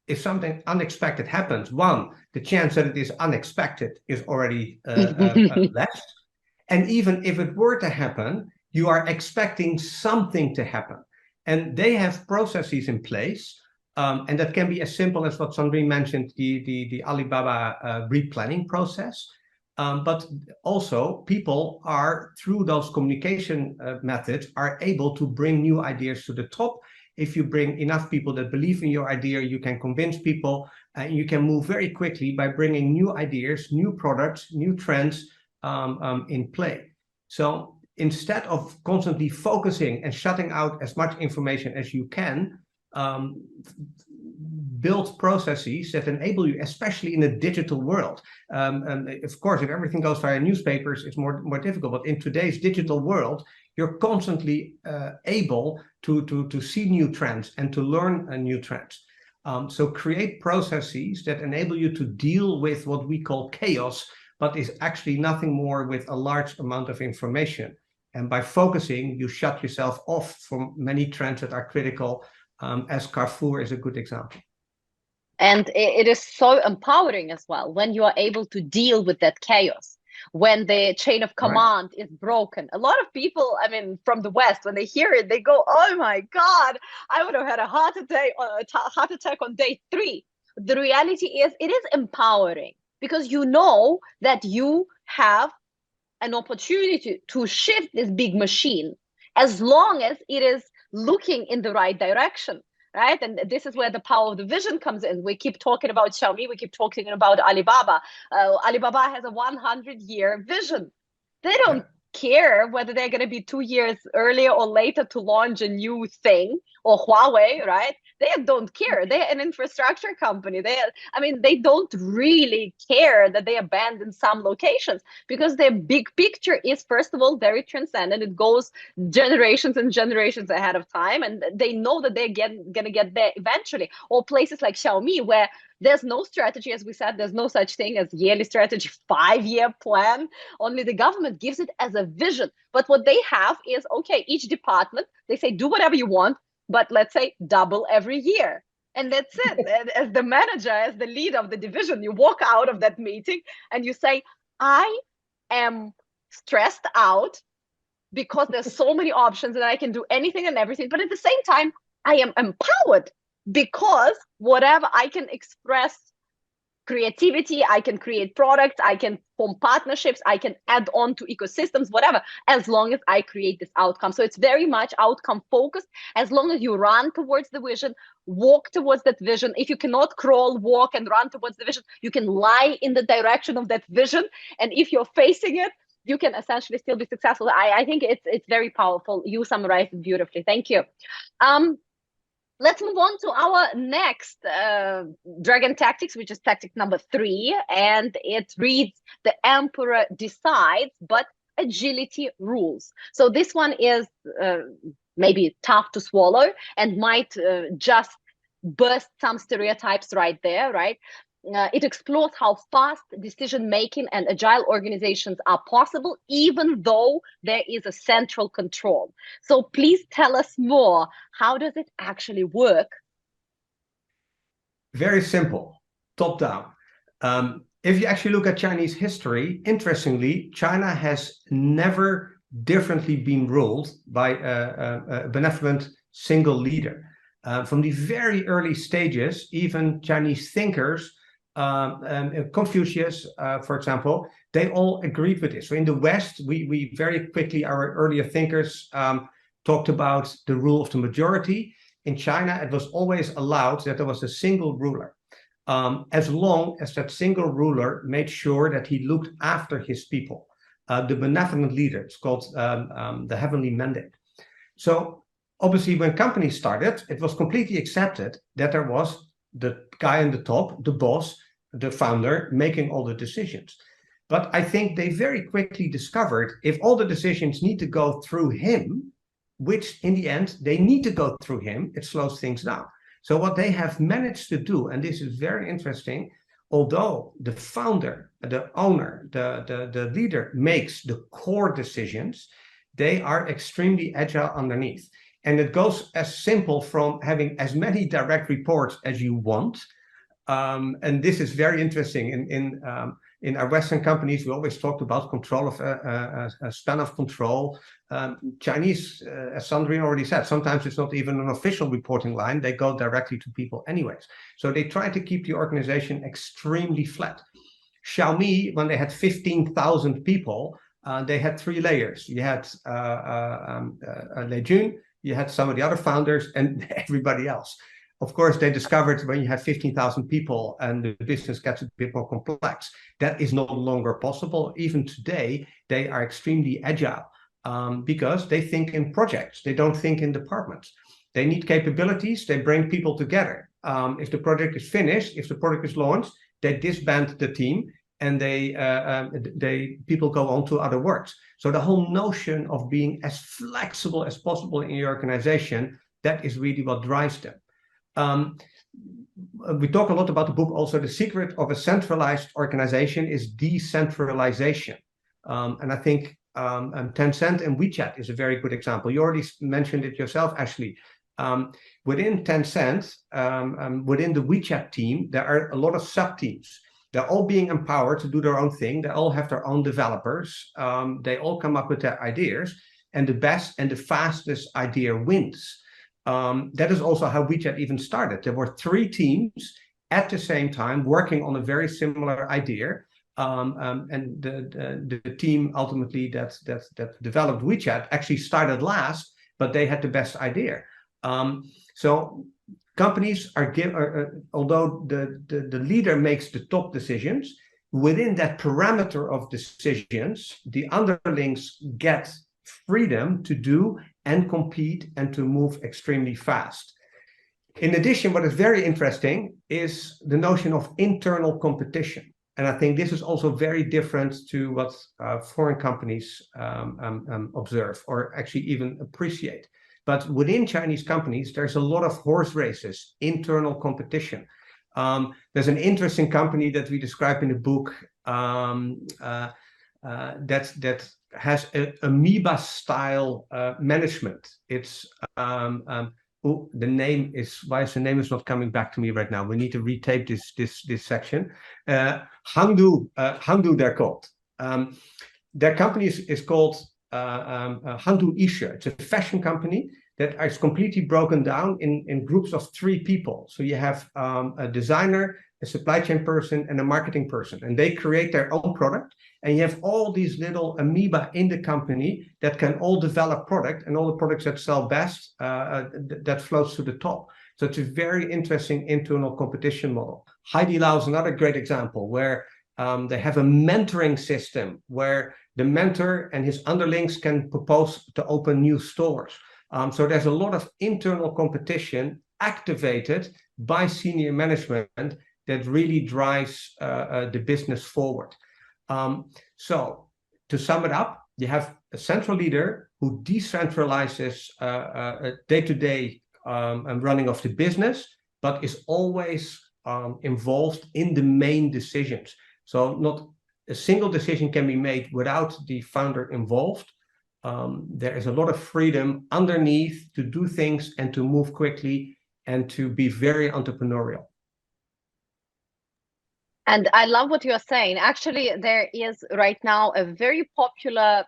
if something unexpected happens, one, the chance that it is unexpected is already less. And even if it were to happen, you are expecting something to happen. And they have processes in place. And that can be as simple as what Sandrine mentioned, the Alibaba replanning process. But also people are, through those communication methods, are able to bring new ideas to the top. If you bring enough people that believe in your idea, you can convince people, and you can move very quickly by bringing new ideas, new products, new trends in play. So instead of constantly focusing and shutting out as much information as you can, build processes that enable you, especially in a digital world. And of course, if everything goes via newspapers, it's more difficult. But in today's digital world, you're constantly able to see new trends and to learn new trends. So create processes that enable you to deal with what we call chaos, but is actually nothing more with a large amount of information. And by focusing, you shut yourself off from many trends that are critical, as Carrefour is a good example. And it is so empowering as well when you are able to deal with that chaos, when the chain of command is broken. A lot of people, I mean, from the West, when they hear it, they go, oh my God, I would have had a heart attack on day 3. The reality is, it is empowering because you know that you have an opportunity to shift this big machine as long as it is looking in the right direction. Right. And this is where the power of the vision comes in. We keep talking about Xiaomi. We keep talking about Alibaba. Alibaba has a 100-year vision. They don't care whether they're going to be 2 years earlier or later to launch a new thing, or Huawei, right? They don't care. They're an infrastructure company. They don't really care that they abandon some locations, because their big picture is, first of all, very transcendent. It goes generations and generations ahead of time, and they know that they're going to get there eventually. Or places like Xiaomi, where there's no strategy, as we said, there's no such thing as yearly strategy, 5-year plan. Only the government gives it as a vision. But what they have is, okay, each department, they say, do whatever you want, but let's say double every year. And that's it. And as the manager, as the leader of the division, you walk out of that meeting and you say, I am stressed out because there's so many options and I can do anything and everything. But at the same time, I am empowered, because whatever I can express creativity, I can create products, I can form partnerships, I can add on to ecosystems, whatever, as long as I create this outcome. So it's very much outcome focused. As long as you run towards the vision, walk towards that vision. If you cannot crawl, walk and run towards the vision, you can lie in the direction of that vision. And if you're facing it, you can essentially still be successful. I think it's very powerful. You summarized it beautifully. Thank you. Let's move on to our next dragon tactics, which is tactic number 3, and it reads: the emperor decides, but agility rules. So this one is maybe tough to swallow and might just burst some stereotypes right there, right? It explores how fast decision-making and agile organizations are possible, even though there is a central control. So please tell us more. How does it actually work? Very simple, top down. If you actually look at Chinese history, interestingly, China has never differently been ruled by a benevolent single leader. From the very early stages, even Chinese thinkers, Confucius, for example, they all agreed with this. So in the West, we very quickly, our earlier thinkers talked about the rule of the majority. In China, it was always allowed that there was a single ruler, as long as that single ruler made sure that he looked after his people. The benevolent leader, it's called the heavenly mandate. So obviously, when companies started, it was completely accepted that there was the guy on the top, the boss, the founder, making all the decisions. But I think they very quickly discovered if all the decisions need to go through him, which in the end, they need to go through him, it slows things down. So what they have managed to do, and this is very interesting, although the founder, the owner, the leader makes the core decisions, they are extremely agile underneath. And it goes as simple from having as many direct reports as you want. And this is very interesting. In our Western companies, we always talked about control of a span of control. Chinese, as Sandrine already said, sometimes it's not even an official reporting line. They go directly to people anyways. So they try to keep the organization extremely flat. Xiaomi, when they had 15,000 people, they had 3 layers. You had Lei Jun, you had some of the other founders, and everybody else. Of course, they discovered when you have 15,000 people and the business gets a bit more complex, that is no longer possible. Even today, they are extremely agile because they think in projects. They don't think in departments. They need capabilities. They bring people together. If the project is finished, if the product is launched, they disband the team and people go on to other works. So the whole notion of being as flexible as possible in your organization, that is really what drives them. We talk a lot about the book also. The secret of a centralized organization is decentralization. And I think Tencent and WeChat is a very good example. You already mentioned it yourself, Ashley. Within Tencent, within the WeChat team, there are a lot of sub-teams. They're all being empowered to do their own thing. They all have their own developers. They all come up with their ideas. And the best and the fastest idea wins. That is also how WeChat even started. There were 3 teams at the same time working on a very similar idea. And the team ultimately that developed WeChat actually started last, but they had the best idea. So companies are although the leader makes the top decisions, within that parameter of decisions, the underlings get freedom to do and compete and to move extremely fast. In addition, what is very interesting is the notion of internal competition. And I think this is also very different to what foreign companies observe or actually even appreciate. But within Chinese companies, there's a lot of horse races, internal competition. There's an interesting company that we describe in the book that has amoeba-style management. It's the name is, why is the name is not coming back to me right now? We need to retape this section. Hangdu, they're called. Their company is called Hangdu Isha. It's a fashion company that is completely broken down in groups of 3 people. So you have a designer, a supply chain person, and a marketing person, and they create their own product. And you have all these little amoeba in the company that can all develop product, and all the products that sell best, that floats to the top. So it's a very interesting internal competition model. Haidilao is another great example where they have a mentoring system where the mentor and his underlings can propose to open new stores. So there's a lot of internal competition activated by senior management that really drives the business forward. So to sum it up, you have a central leader who decentralizes day-to-day running of the business, but is always involved in the main decisions. So not a single decision can be made without the founder involved. There is a lot of freedom underneath to do things and to move quickly and to be very entrepreneurial. And I love what you're saying. Actually, there is right now a very popular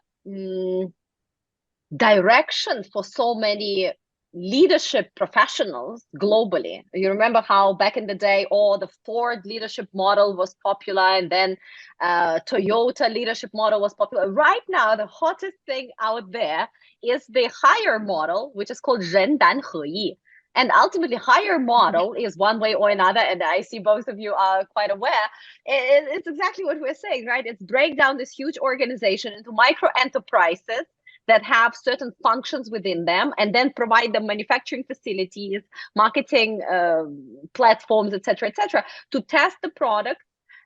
direction for so many leadership professionals globally. You remember how back in the day, the Ford leadership model was popular, and then Toyota leadership model was popular. Right now, the hottest thing out there is the higher model, which is called 人单合一. And ultimately, higher model is one way or another, and I see both of you are quite aware. It's exactly what we're saying, right? It's break down this huge organization into micro enterprises that have certain functions within them, and then provide them manufacturing facilities, marketing platforms, etc., to test the product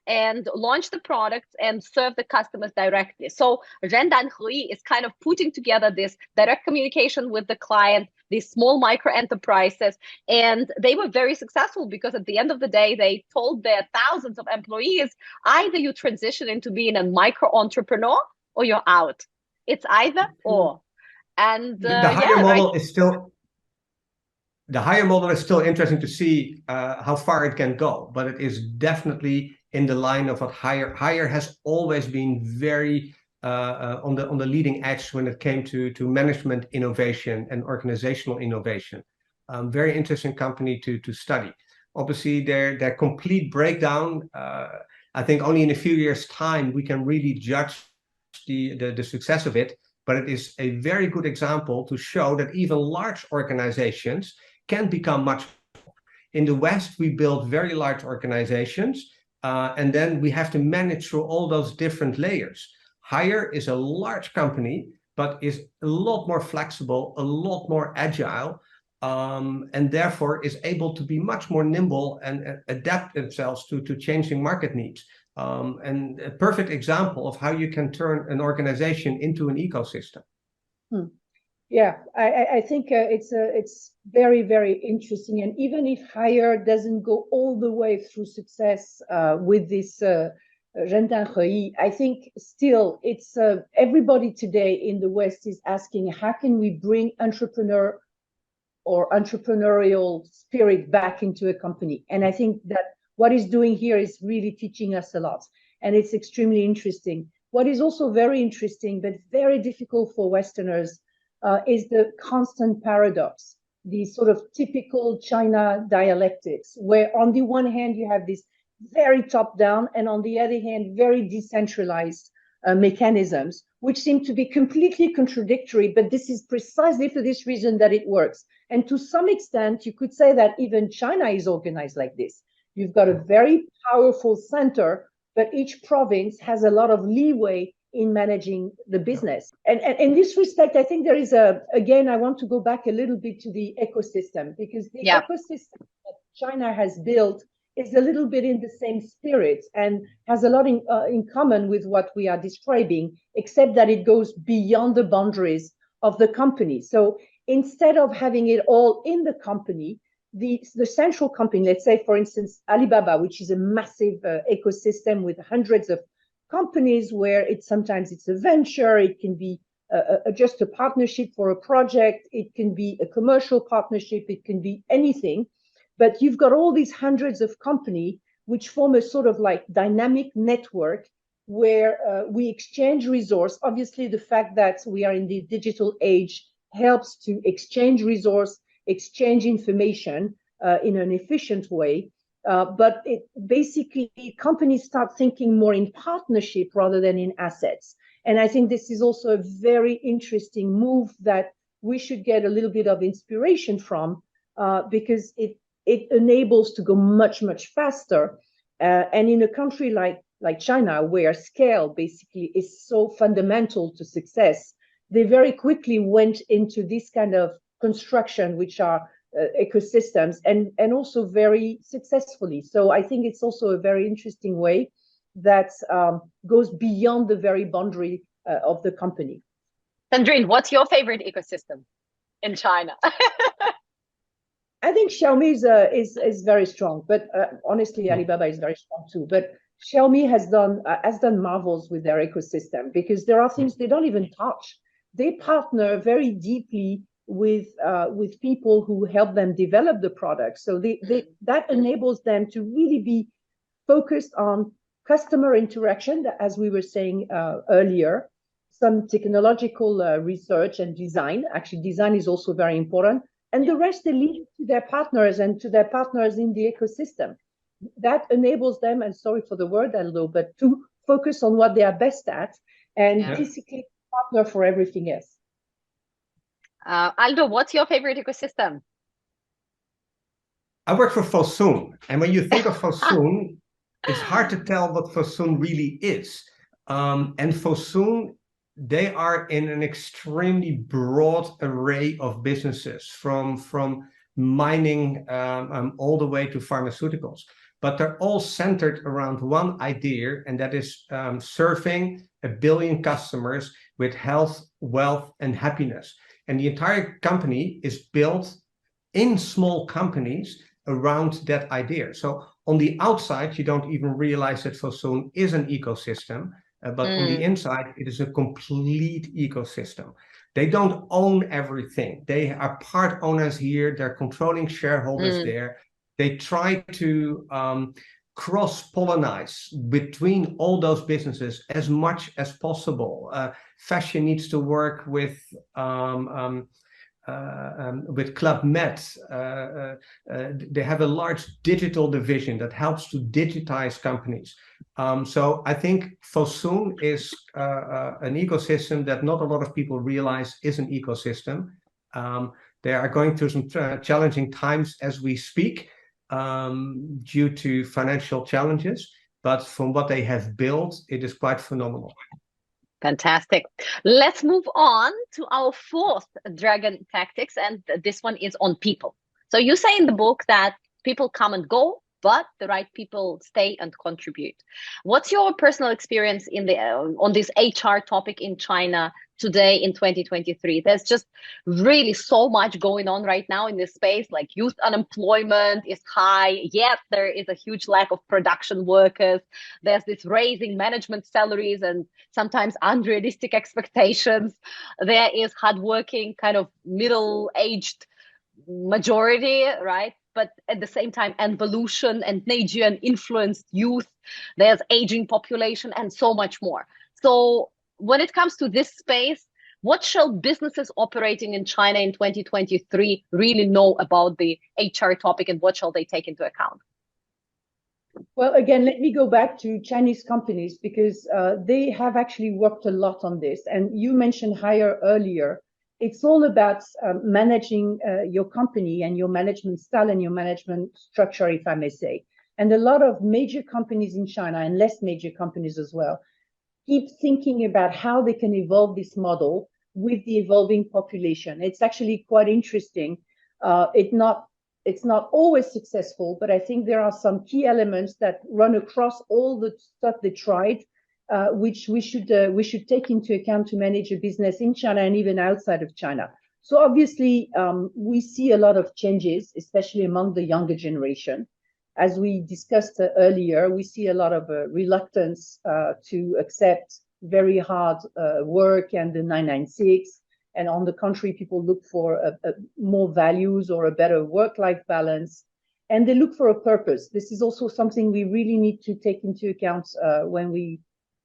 and launch the products and serve the customers directly. So 人单合一 is kind of putting together this direct communication with the client, these small micro enterprises, and they were very successful because at the end of the day, they told their thousands of employees, either you transition into being a micro entrepreneur or you're out. It's either or. And the higher model is still interesting to see how far it can go, but it is definitely in the line of what higher has always been very on the leading edge when it came to management innovation and organizational innovation. Very interesting company to study. Obviously, their complete breakdown, I think only in a few years' time we can really judge the success of it, but it is a very good example to show that even large organizations can become much more. In the West, we build very large organizations, and then we have to manage through all those different layers. Hire is a large company, but is a lot more flexible, a lot more agile, and therefore is able to be much more nimble and adapt themselves to changing market needs. And a perfect example of how you can turn an organization into an ecosystem. Yeah, I think it's very, very interesting. And even if Hire doesn't go all the way through success with this 人单合一, I think still it's everybody today in the West is asking, how can we bring entrepreneurial spirit back into a company? And I think that what he's doing here is really teaching us a lot. And it's extremely interesting. What is also very interesting, but very difficult for Westerners, is the constant paradox, the sort of typical China dialectics, where on the one hand you have this very top-down, and on the other hand, very decentralized mechanisms, which seem to be completely contradictory, but this is precisely for this reason that it works. And to some extent, you could say that even China is organized like this. You've got a very powerful center, but each province has a lot of leeway in managing the business. And in this respect, I think there is again, I want to go back a little bit to the ecosystem, because the ecosystem that China has built is a little bit in the same spirit and has a lot in common with what we are describing, except that it goes beyond the boundaries of the company. So instead of having it all in the company, the central company, let's say, for instance, Alibaba, which is a massive ecosystem with hundreds of companies, where sometimes it's a venture, it can be just a partnership for a project, it can be a commercial partnership, it can be anything. But you've got all these hundreds of companies which form a sort of like dynamic network where we exchange resource. Obviously, the fact that we are in the digital age helps to exchange resource, exchange information in an efficient way. But basically, companies start thinking more in partnership rather than in assets. And I think this is also a very interesting move that we should get a little bit of inspiration from, because it enables to go much, much faster. And in a country like China, where scale basically is so fundamental to success, they very quickly went into this kind of construction, which are ecosystems, and also very successfully. So I think it's also a very interesting way that goes beyond the very boundary of the company. Sandrine, what's your favorite ecosystem in China? I think Xiaomi is very strong, but honestly, Alibaba is very strong too. But Xiaomi has done marvels with their ecosystem, because there are things they don't even touch. They partner very deeply with people who help them develop the product. So that enables them to really be focused on customer interaction, as we were saying earlier, some technological research and design. Actually, design is also very important. And the rest they leave to their partners and to their partners in the ecosystem. That enables them, and sorry for the word, Aldo, but to focus on what they are best at and basically partner for everything else. Aldo, what's your favorite ecosystem? I work for Fosun, and when you think of Fosun, it's hard to tell what Fosun really is. And Fosun, they are in an extremely broad array of businesses, from mining all the way to pharmaceuticals. But they're all centered around one idea, and that is serving 1 billion customers with health, wealth, and happiness. And the entire company is built in small companies around that idea. So on the outside, you don't even realize that Fosun is an ecosystem. But on the inside, it is a complete ecosystem. They don't own everything. They are part owners here. They're controlling shareholders there. They try to cross-pollinize between all those businesses as much as possible. Fashion needs to work with Club Med. They have a large digital division that helps to digitize companies. So I think Fosun is an ecosystem that not a lot of people realize is an ecosystem. They are going through some challenging times as we speak due to financial challenges. But from what they have built, it is quite phenomenal. Fantastic. Let's move on to our fourth dragon tactics, and this one is on people. So you say in the book that people come and go, but the right people stay and contribute. What's your personal experience in the on this HR topic in China today in 2023? There's just really so much going on right now in this space. Like youth unemployment is high, yet there is a huge lack of production workers. There's this raising management salaries and sometimes unrealistic expectations. There is hardworking, kind of middle-aged majority, right? But at the same time, involution and Nigerian influenced youth. There's aging population and so much more. So when it comes to this space, what shall businesses operating in China in 2023 really know about the HR topic, and what shall they take into account? Well, again, let me go back to Chinese companies, because they have actually worked a lot on this. And you mentioned hire earlier. It's all about managing your company and your management style and your management structure, if I may say. And a lot of major companies in China, and less major companies as well, keep thinking about how they can evolve this model with the evolving population. It's actually quite interesting. It's not always successful, but I think there are some key elements that run across all the stuff they tried, which we should take into account to manage a business in China and even outside of China. So obviously, we see a lot of changes, especially among the younger generation. As we discussed earlier, we see a lot of reluctance to accept very hard work and the 996. And on the contrary, people look for more values or a better work-life balance. And they look for a purpose. This is also something we really need to take into account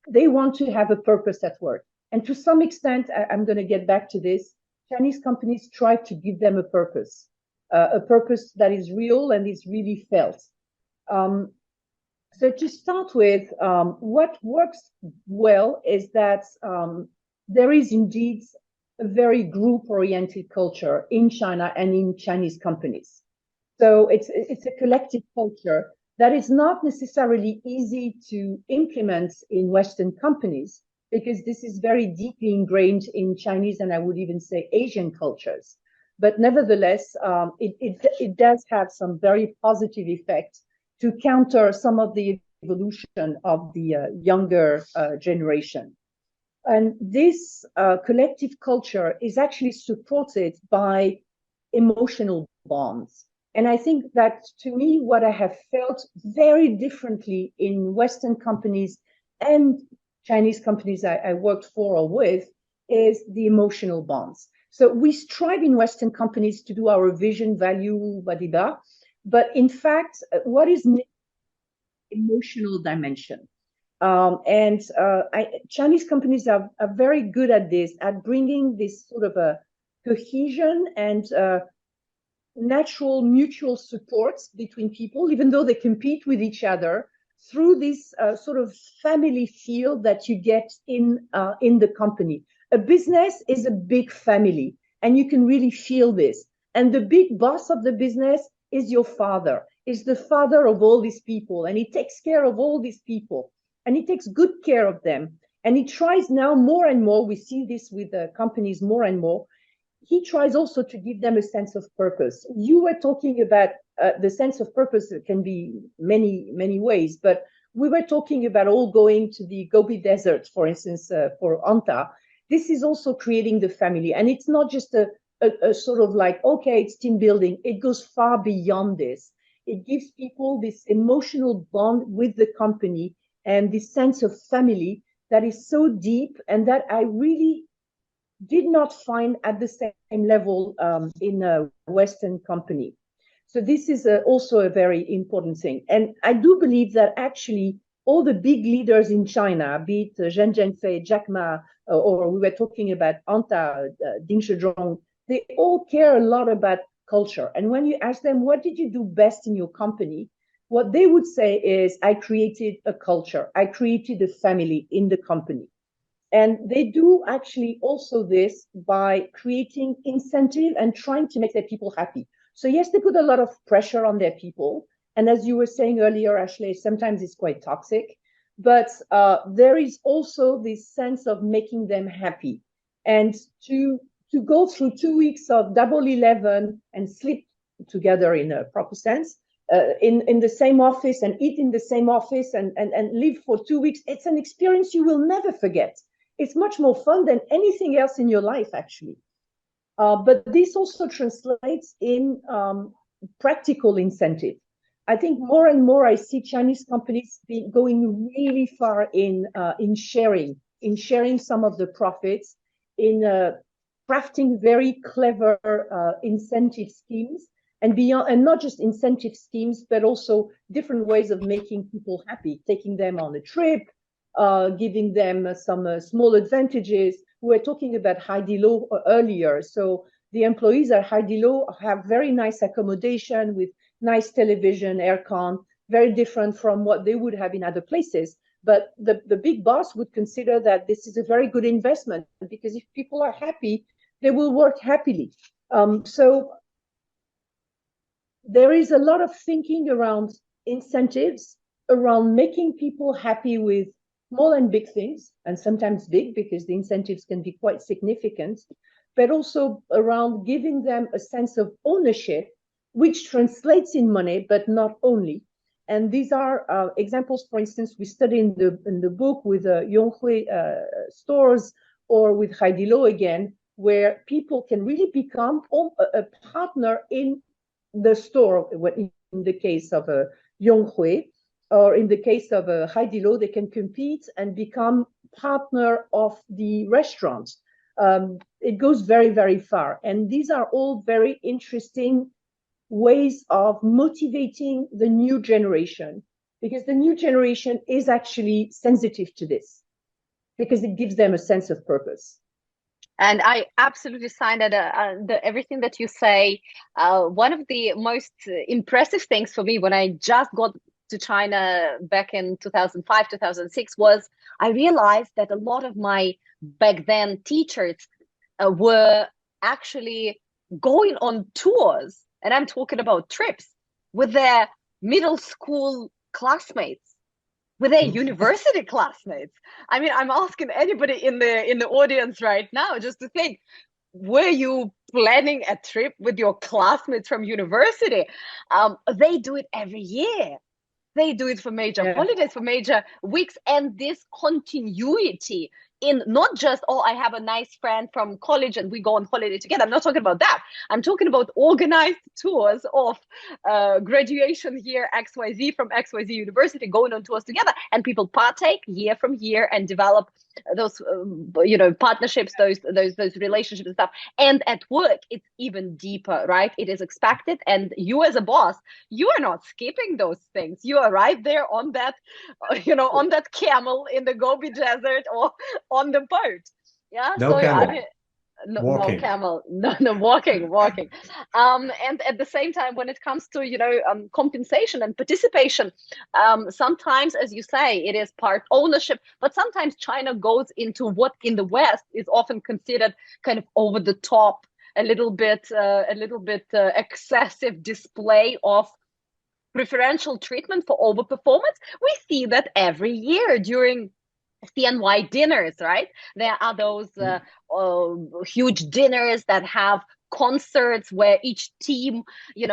they want to have a purpose at work. And to some extent, I'm going to get back to this, Chinese companies try to give them a purpose that is real and is really felt. So to start with, what works well is that there is indeed a very group-oriented culture in China and in Chinese companies. So it's a collective culture that is not necessarily easy to implement in Western companies, because this is very deeply ingrained in Chinese and I would even say Asian cultures. But nevertheless, it does have some very positive effects to counter some of the evolution of the younger generation. And this collective culture is actually supported by emotional bonds. And I think that, to me, what I have felt very differently in Western companies and Chinese companies I worked for or with is the emotional bonds. So we strive in Western companies to do our vision, value, badida, but in fact, what is emotional dimension? Chinese companies are very good at this, at bringing this sort of a cohesion and natural mutual support between people, even though they compete with each other, through this sort of family feel that you get in the company. A business is a big family, and you can really feel this. And the big boss of the business is your father, is the father of all these people, and he takes care of all these people, and he takes good care of them. And he tries now more and more, we see this with the companies more and more, he tries also to give them a sense of purpose. You were talking about the sense of purpose. It can be many ways, but we were talking about all going to the Gobi Desert, for instance, for Anta. This is also creating the family. And it's not just a sort of like, okay, it's team building. It goes far beyond this. It gives people this emotional bond with the company and this sense of family that is so deep, and that I really did not find at the same level in a Western company. So this is also a very important thing. And I do believe that actually all the big leaders in China, be it Zheng Zhenfei, Jack Ma, or we were talking about Anta, Ding Shizhong, they all care a lot about culture. And when you ask them, what did you do best in your company? What they would say is, I created a culture. I created a family in the company. And they do actually also this by creating incentive and trying to make their people happy. So yes, they put a lot of pressure on their people. And as you were saying earlier, Ashley, sometimes it's quite toxic. But there is also this sense of making them happy. And to go through 2 weeks of Double 11 and sleep together in a proper sense, in the same office and eat in the same office and live for 2 weeks, it's an experience you will never forget. It's much more fun than anything else in your life, actually. But this also translates in practical incentive. I think more and more I see Chinese companies going really far in sharing some of the profits, in crafting very clever incentive schemes, and beyond, and not just incentive schemes, but also different ways of making people happy, taking them on a trip, giving them some small advantages. We were talking about Haidilo earlier. So the employees at Haidilo have very nice accommodation with nice television, aircon, very different from what they would have in other places. But the big boss would consider that this is a very good investment, because if people are happy, they will work happily. So there is a lot of thinking around incentives, around making people happy with small and big things, and sometimes big, because the incentives can be quite significant, but also around giving them a sense of ownership, which translates in money, but not only. And these are examples, for instance, we study in the book with Yonghui stores, or with Haidilo again, where people can really become a partner in the store. In the case of Yonghui, or in the case of Haidilo, they can compete and become partner of the restaurant. It goes very, very far. And these are all very interesting ways of motivating the new generation, because the new generation is actually sensitive to this, because it gives them a sense of purpose. And I absolutely sign that everything that you say. One of the most impressive things for me when I just got to China back in 2005, 2006 was I realized that a lot of my back then teachers were actually going on tours, and I'm talking about trips, with their middle school classmates, with their university classmates. I mean, I'm asking anybody in the audience right now just to think, were you planning a trip with your classmates from university. They do it every year. They do it for major holidays, for major weeks, and this continuity in not just, oh, I have a nice friend from college and we go on holiday together. I'm not talking about that. I'm talking about organized tours of graduation year XYZ from XYZ university, going on tours together, and people partake year from year and develop those partnerships, those relationships and stuff. And at work, it's even deeper, right? It is expected, and you as a boss, you are not skipping those things. You are right there on that on that camel in the Gobi Desert or on the boat. Yeah. No camel. I mean, no camel, no walking. And at the same time, when it comes to compensation and participation, sometimes, as you say, it is part ownership, but sometimes China goes into what in the West is often considered kind of over the top, a little bit excessive display of preferential treatment for overperformance. We see that every year during CNY dinners, right? There are those huge dinners that have concerts where each team,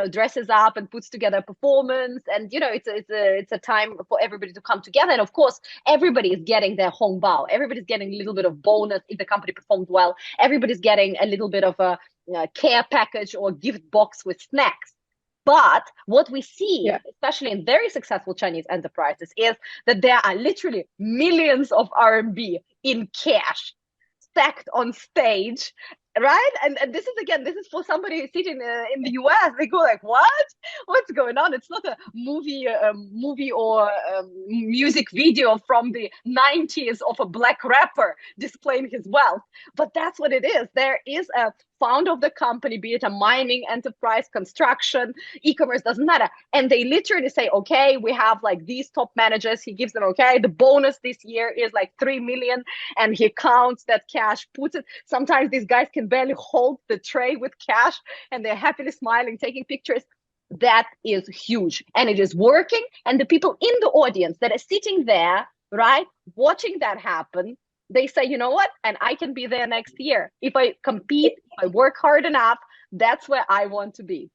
dresses up and puts together a performance, and it's a time for everybody to come together. And of course, everybody is getting their hong bao. Everybody's getting a little bit of bonus if the company performed well. Everybody's getting a little bit of a care package or gift box with snacks. But what we see, especially in very successful Chinese enterprises, is that there are literally millions of RMB in cash stacked on stage, right? And this is for somebody sitting in the US. They go like, what? What's going on? It's not a movie or music video from the 90s of a black rapper displaying his wealth. But that's what it is. There is a founder of the company, be it a mining enterprise, construction, e-commerce, doesn't matter. And they literally say, okay, we have like these top managers. He gives them, okay, the bonus this year is like 3 million. And he counts that cash, puts it. Sometimes these guys can barely hold the tray with cash and they're happily smiling, taking pictures. That is huge. And it is working. And the people in the audience that are sitting there, right, watching that happen, they say, you know what? And I can be there next year. If I compete, if I work hard enough, that's where I want to be.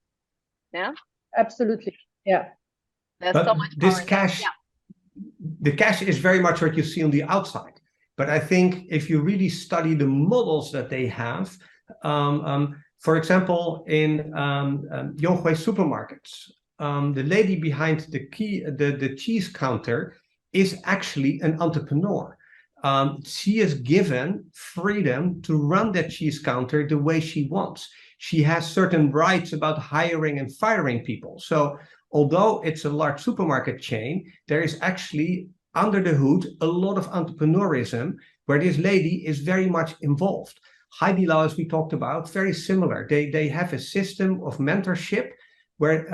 Yeah? Absolutely. Yeah. There's so much this cash, the cash is very much what you see on the outside. But I think if you really study the models that they have, for example, in Yonghui supermarkets, the lady behind the cheese counter is actually an entrepreneur. She is given freedom to run that cheese counter the way she wants. She has certain rights about hiring and firing people. So although it's a large supermarket chain, there is actually under the hood a lot of entrepreneurism where this lady is very much involved. Haidilao, as we talked about, very similar. They have a system of mentorship where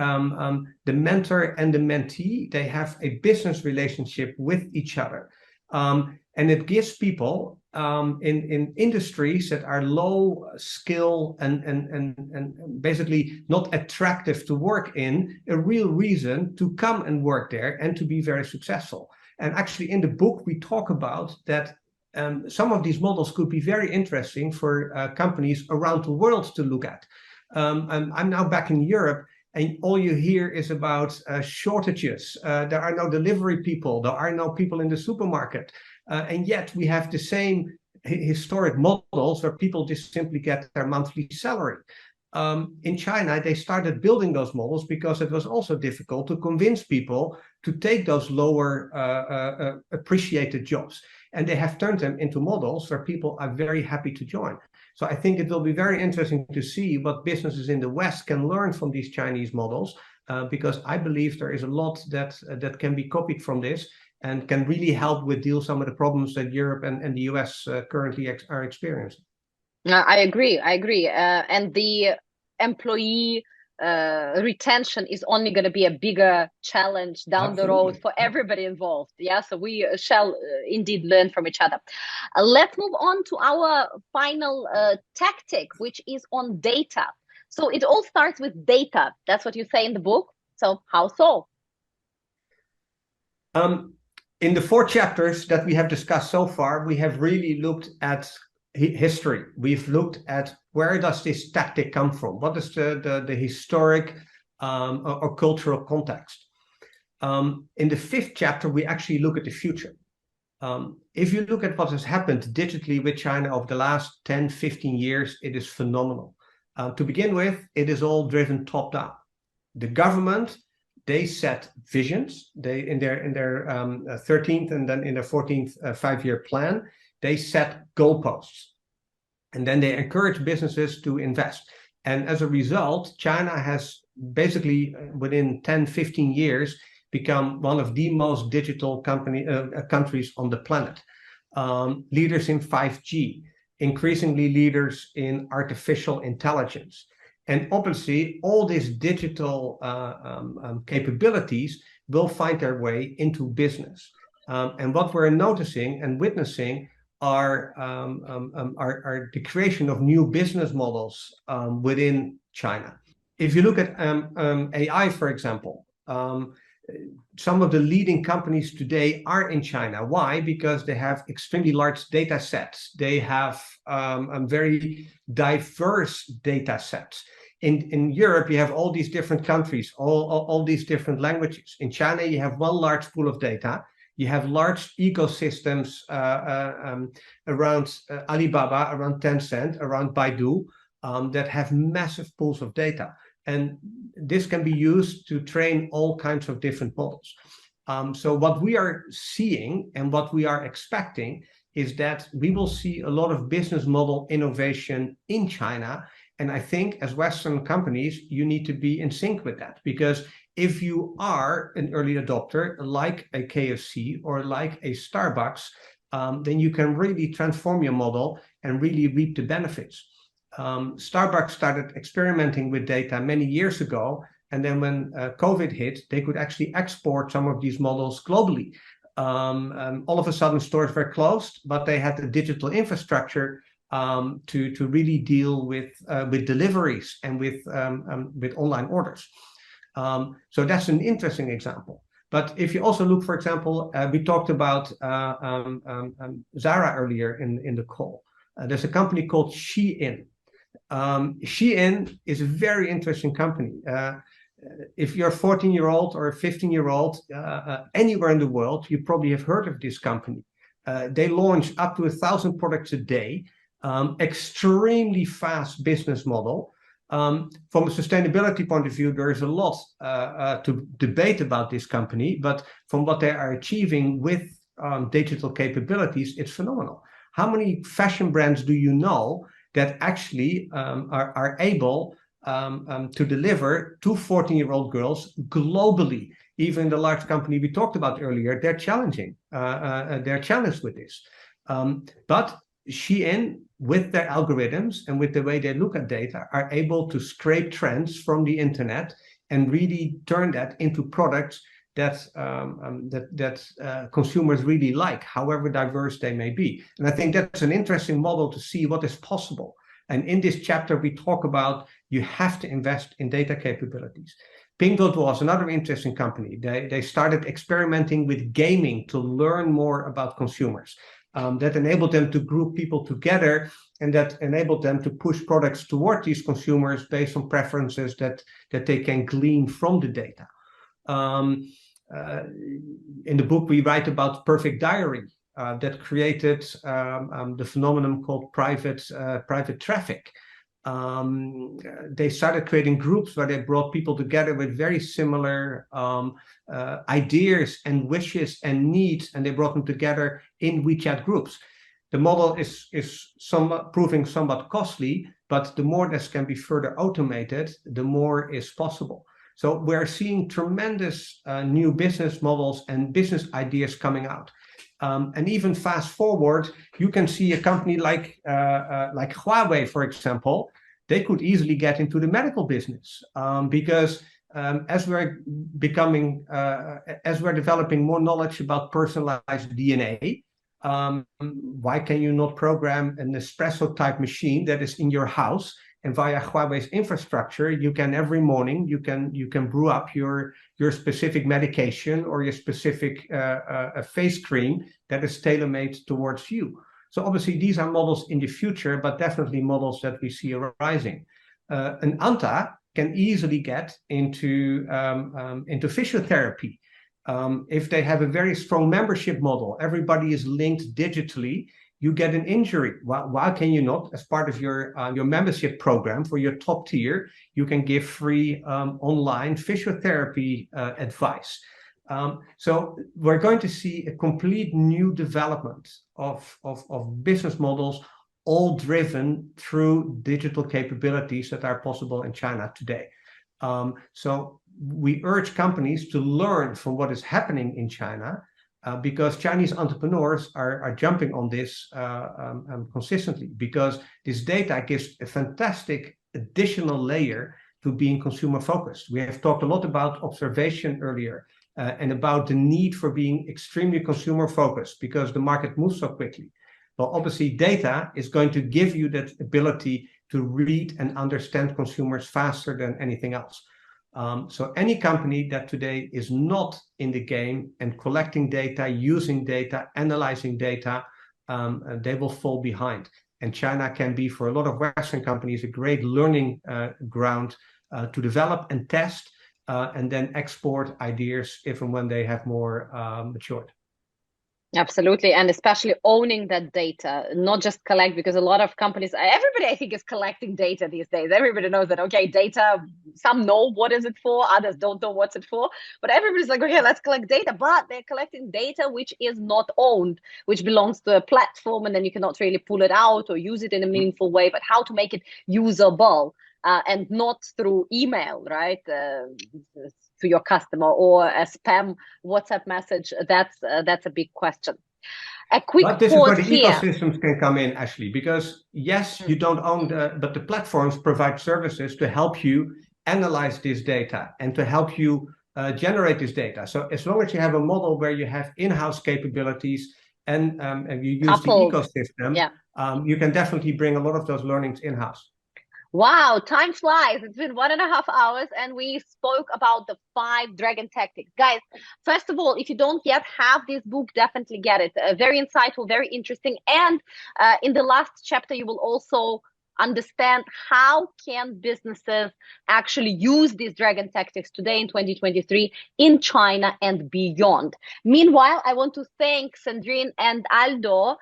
the mentor and the mentee, they have a business relationship with each other. And it gives people in industries that are low skill and basically not attractive to work in a real reason to come and work there and to be very successful. And actually in the book, we talk about that some of these models could be very interesting for companies around the world to look at. I'm now back in Europe, and all you hear is about shortages. There are no delivery people. There are no people in the supermarket. And yet we have the same historic models where people just simply get their monthly salary. In China, they started building those models because it was also difficult to convince people to take those lower appreciated jobs. And they have turned them into models where people are very happy to join. So I think it will be very interesting to see what businesses in the West can learn from these Chinese models, because I believe there is a lot that can be copied from this and can really help with some of the problems that Europe and the US currently are experiencing. I agree. And the employee retention is only going to be a bigger challenge down the road for everybody involved. Yeah, so we shall indeed learn from each other. Let's move on to our final tactic, which is on data. So it all starts with data. That's what you say in the book. So how so? In the 4 chapters that we have discussed so far, we have really looked at history. We've looked at where does this tactic come from? What is the historic or cultural context? In the 5th chapter, we actually look at the future. If you look at what has happened digitally with China over the last 10, 15 years, it is phenomenal. To begin with, it is all driven top down. The government, they set visions. They in their 13th and then in their 14th 5-year plan, they set goalposts. And then they encourage businesses to invest. And as a result, China has basically within 10, 15 years become one of the most digital countries on the planet. Leaders in 5G, increasingly leaders in artificial intelligence. And obviously, all these digital capabilities will find their way into business. And what we're noticing and witnessing are the creation of new business models within China. If you look at AI, for example, some of the leading companies today are in China. Why? Because they have extremely large data sets. They have very diverse data sets. In Europe, you have all these different countries, all these different languages. In China, you have one large pool of data. You have large ecosystems around Alibaba, around Tencent, around Baidu, that have massive pools of data. And this can be used to train all kinds of different models. So what we are seeing and what we are expecting is that we will see a lot of business model innovation in China. And I think as Western companies, you need to be in sync with that, because if you are an early adopter, like a KFC or like a Starbucks, then you can really transform your model and really reap the benefits. Starbucks started experimenting with data many years ago, and then when COVID hit, they could actually export some of these models globally. All of a sudden, stores were closed, but they had the digital infrastructure to really deal with deliveries and with online orders. So that's an interesting example. But if you also look, for example, we talked about Zara earlier in the call. There's a company called Shein. Shein is a very interesting company. If you're a 14-year-old or a 15-year-old anywhere in the world, you probably have heard of this company. They launch up to 1,000 products a day, extremely fast business model. From a sustainability point of view, there is a lot to debate about this company, but from what they are achieving with digital capabilities, it's phenomenal. How many fashion brands do you know that actually are able to deliver to 14-year-old girls globally? Even the large company we talked about earlier, they're challenging. They're challenged with this. But Shein, with their algorithms and with the way they look at data, are able to scrape trends from the internet and really turn that into products that consumers really like, however diverse they may be. And I think that's an interesting model to see what is possible. And in this chapter, we talk about you have to invest in data capabilities. Pingdot was another interesting company. They started experimenting with gaming to learn more about consumers. That enabled them to group people together, and that enabled them to push products toward these consumers based on preferences that they can glean from the data. In the book, we write about Perfect Diary that created the phenomenon called private traffic. They started creating groups where they brought people together with very similar ideas and wishes and needs, and they brought them together in WeChat groups. The model is proving somewhat costly, but the more this can be further automated, the more is possible. So we're seeing tremendous new business models and business ideas coming out. And even fast forward, you can see a company like Huawei, for example. They could easily get into the medical business because as we're developing more knowledge about personalized DNA, why can you not program an espresso type machine that is in your house, and via Huawei's infrastructure, you can every morning you can brew up your specific medication or your specific face cream that is tailor-made towards you. So obviously these are models in the future, but definitely models that we see arising. An ANTA can easily get into physiotherapy. If they have a very strong membership model, everybody is linked digitally, you get an injury. Why can you not, as part of your membership program for your top tier, you can give free online physiotherapy advice. So we're going to see a complete new development of business models, all driven through digital capabilities that are possible in China today. So we urge companies to learn from what is happening in China, because Chinese entrepreneurs are jumping on this consistently, because this data gives a fantastic additional layer to being consumer focused. We have talked a lot about observation earlier, and about the need for being extremely consumer focused because the market moves so quickly. Well, obviously data is going to give you that ability to read and understand consumers faster than anything else. So any company that today is not in the game and collecting data, using data, analyzing data, they will fall behind. And China can be, for a lot of Western companies, a great learning ground to develop and test, and then export ideas if and when they have more matured. Absolutely, and especially owning that data, not just collect, because a lot of companies, everybody I think is collecting data these days. Everybody knows that, okay, data, some know what is it for, others don't know what's it for, but everybody's like, okay, let's collect data, but they're collecting data which is not owned, which belongs to a platform, and then you cannot really pull it out or use it in a meaningful way, but how to make it usable. And not through email, right, to your customer, or a spam WhatsApp message. That's a big question. A quick but this is where the here. ecosystems can come in, Ashley, because yes, you don't own but the platforms provide services to help you analyze this data and to help you generate this data. So as long as you have a model where you have in-house capabilities and you use the ecosystem, you can definitely bring a lot of those learnings in-house. Wow, time flies. It's been 1.5 hours and we spoke about the 5 dragon tactics. Guys, first of all, if you don't yet have this book, definitely get it. Very insightful, very interesting. And in the last chapter, you will also understand how can businesses actually use these dragon tactics today in 2023 in China and beyond. Meanwhile, I want to thank Sandrine and Aldo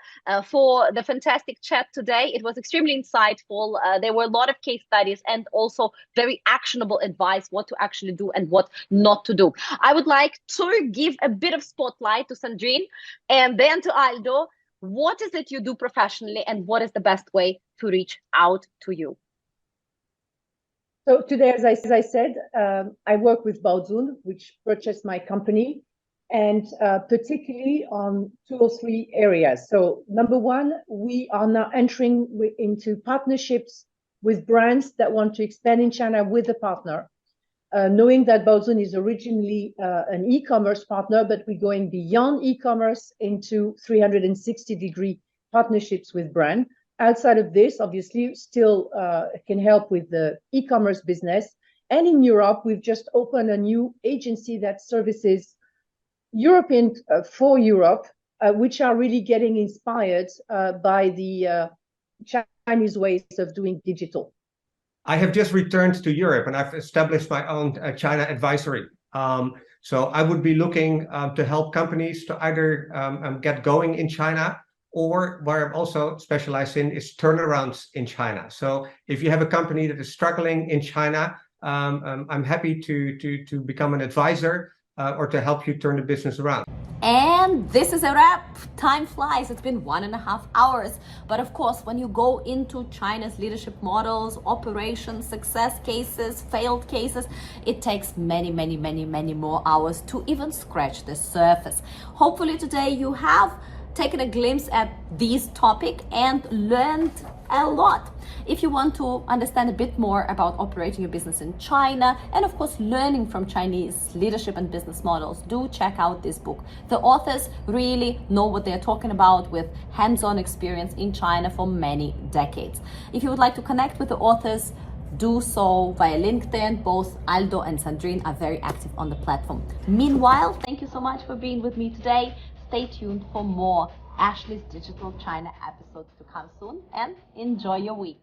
for the fantastic chat today. It was extremely insightful. There were a lot of case studies and also very actionable advice, what to actually do and what not to do. I would like to give a bit of spotlight to Sandrine and then to Aldo. What is it you do professionally and what is the best way to reach out to you? So today, as I said, I work with Baozun, which purchased my company, and particularly on 2 or 3 areas. So number one, we are now entering into partnerships with brands that want to expand in China with a partner. Knowing that Baozun is originally an e-commerce partner, but we're going beyond e-commerce into 360-degree partnerships with brands. Outside of this, obviously, still can help with the e-commerce business. And in Europe, we've just opened a new agency that services European for Europe, which are really getting inspired by the Chinese ways of doing digital. I have just returned to Europe and I've established my own China advisory. So I would be looking to help companies to either get going in China, or where I'm also specialized in is turnarounds in China. So if you have a company that is struggling in China, I'm happy to become an advisor or to help you turn the business around. And this is a wrap. Time flies. It's been 1.5 hours. But of course, when you go into China's leadership models, operations, success cases, failed cases, it takes many more hours to even scratch the surface. Hopefully today you have taken a glimpse at this topic and learned a lot. If you want to understand a bit more about operating your business in China and of course learning from Chinese leadership and business models, do check out this book. The authors really know what they're talking about with hands-on experience in China for many decades. If you would like to connect with the authors, do so via LinkedIn. Both Aldo and Sandrine are very active on the platform. Meanwhile, thank you so much for being with me today. Stay tuned for more Ashley's Digital China episodes to come soon, and enjoy your week.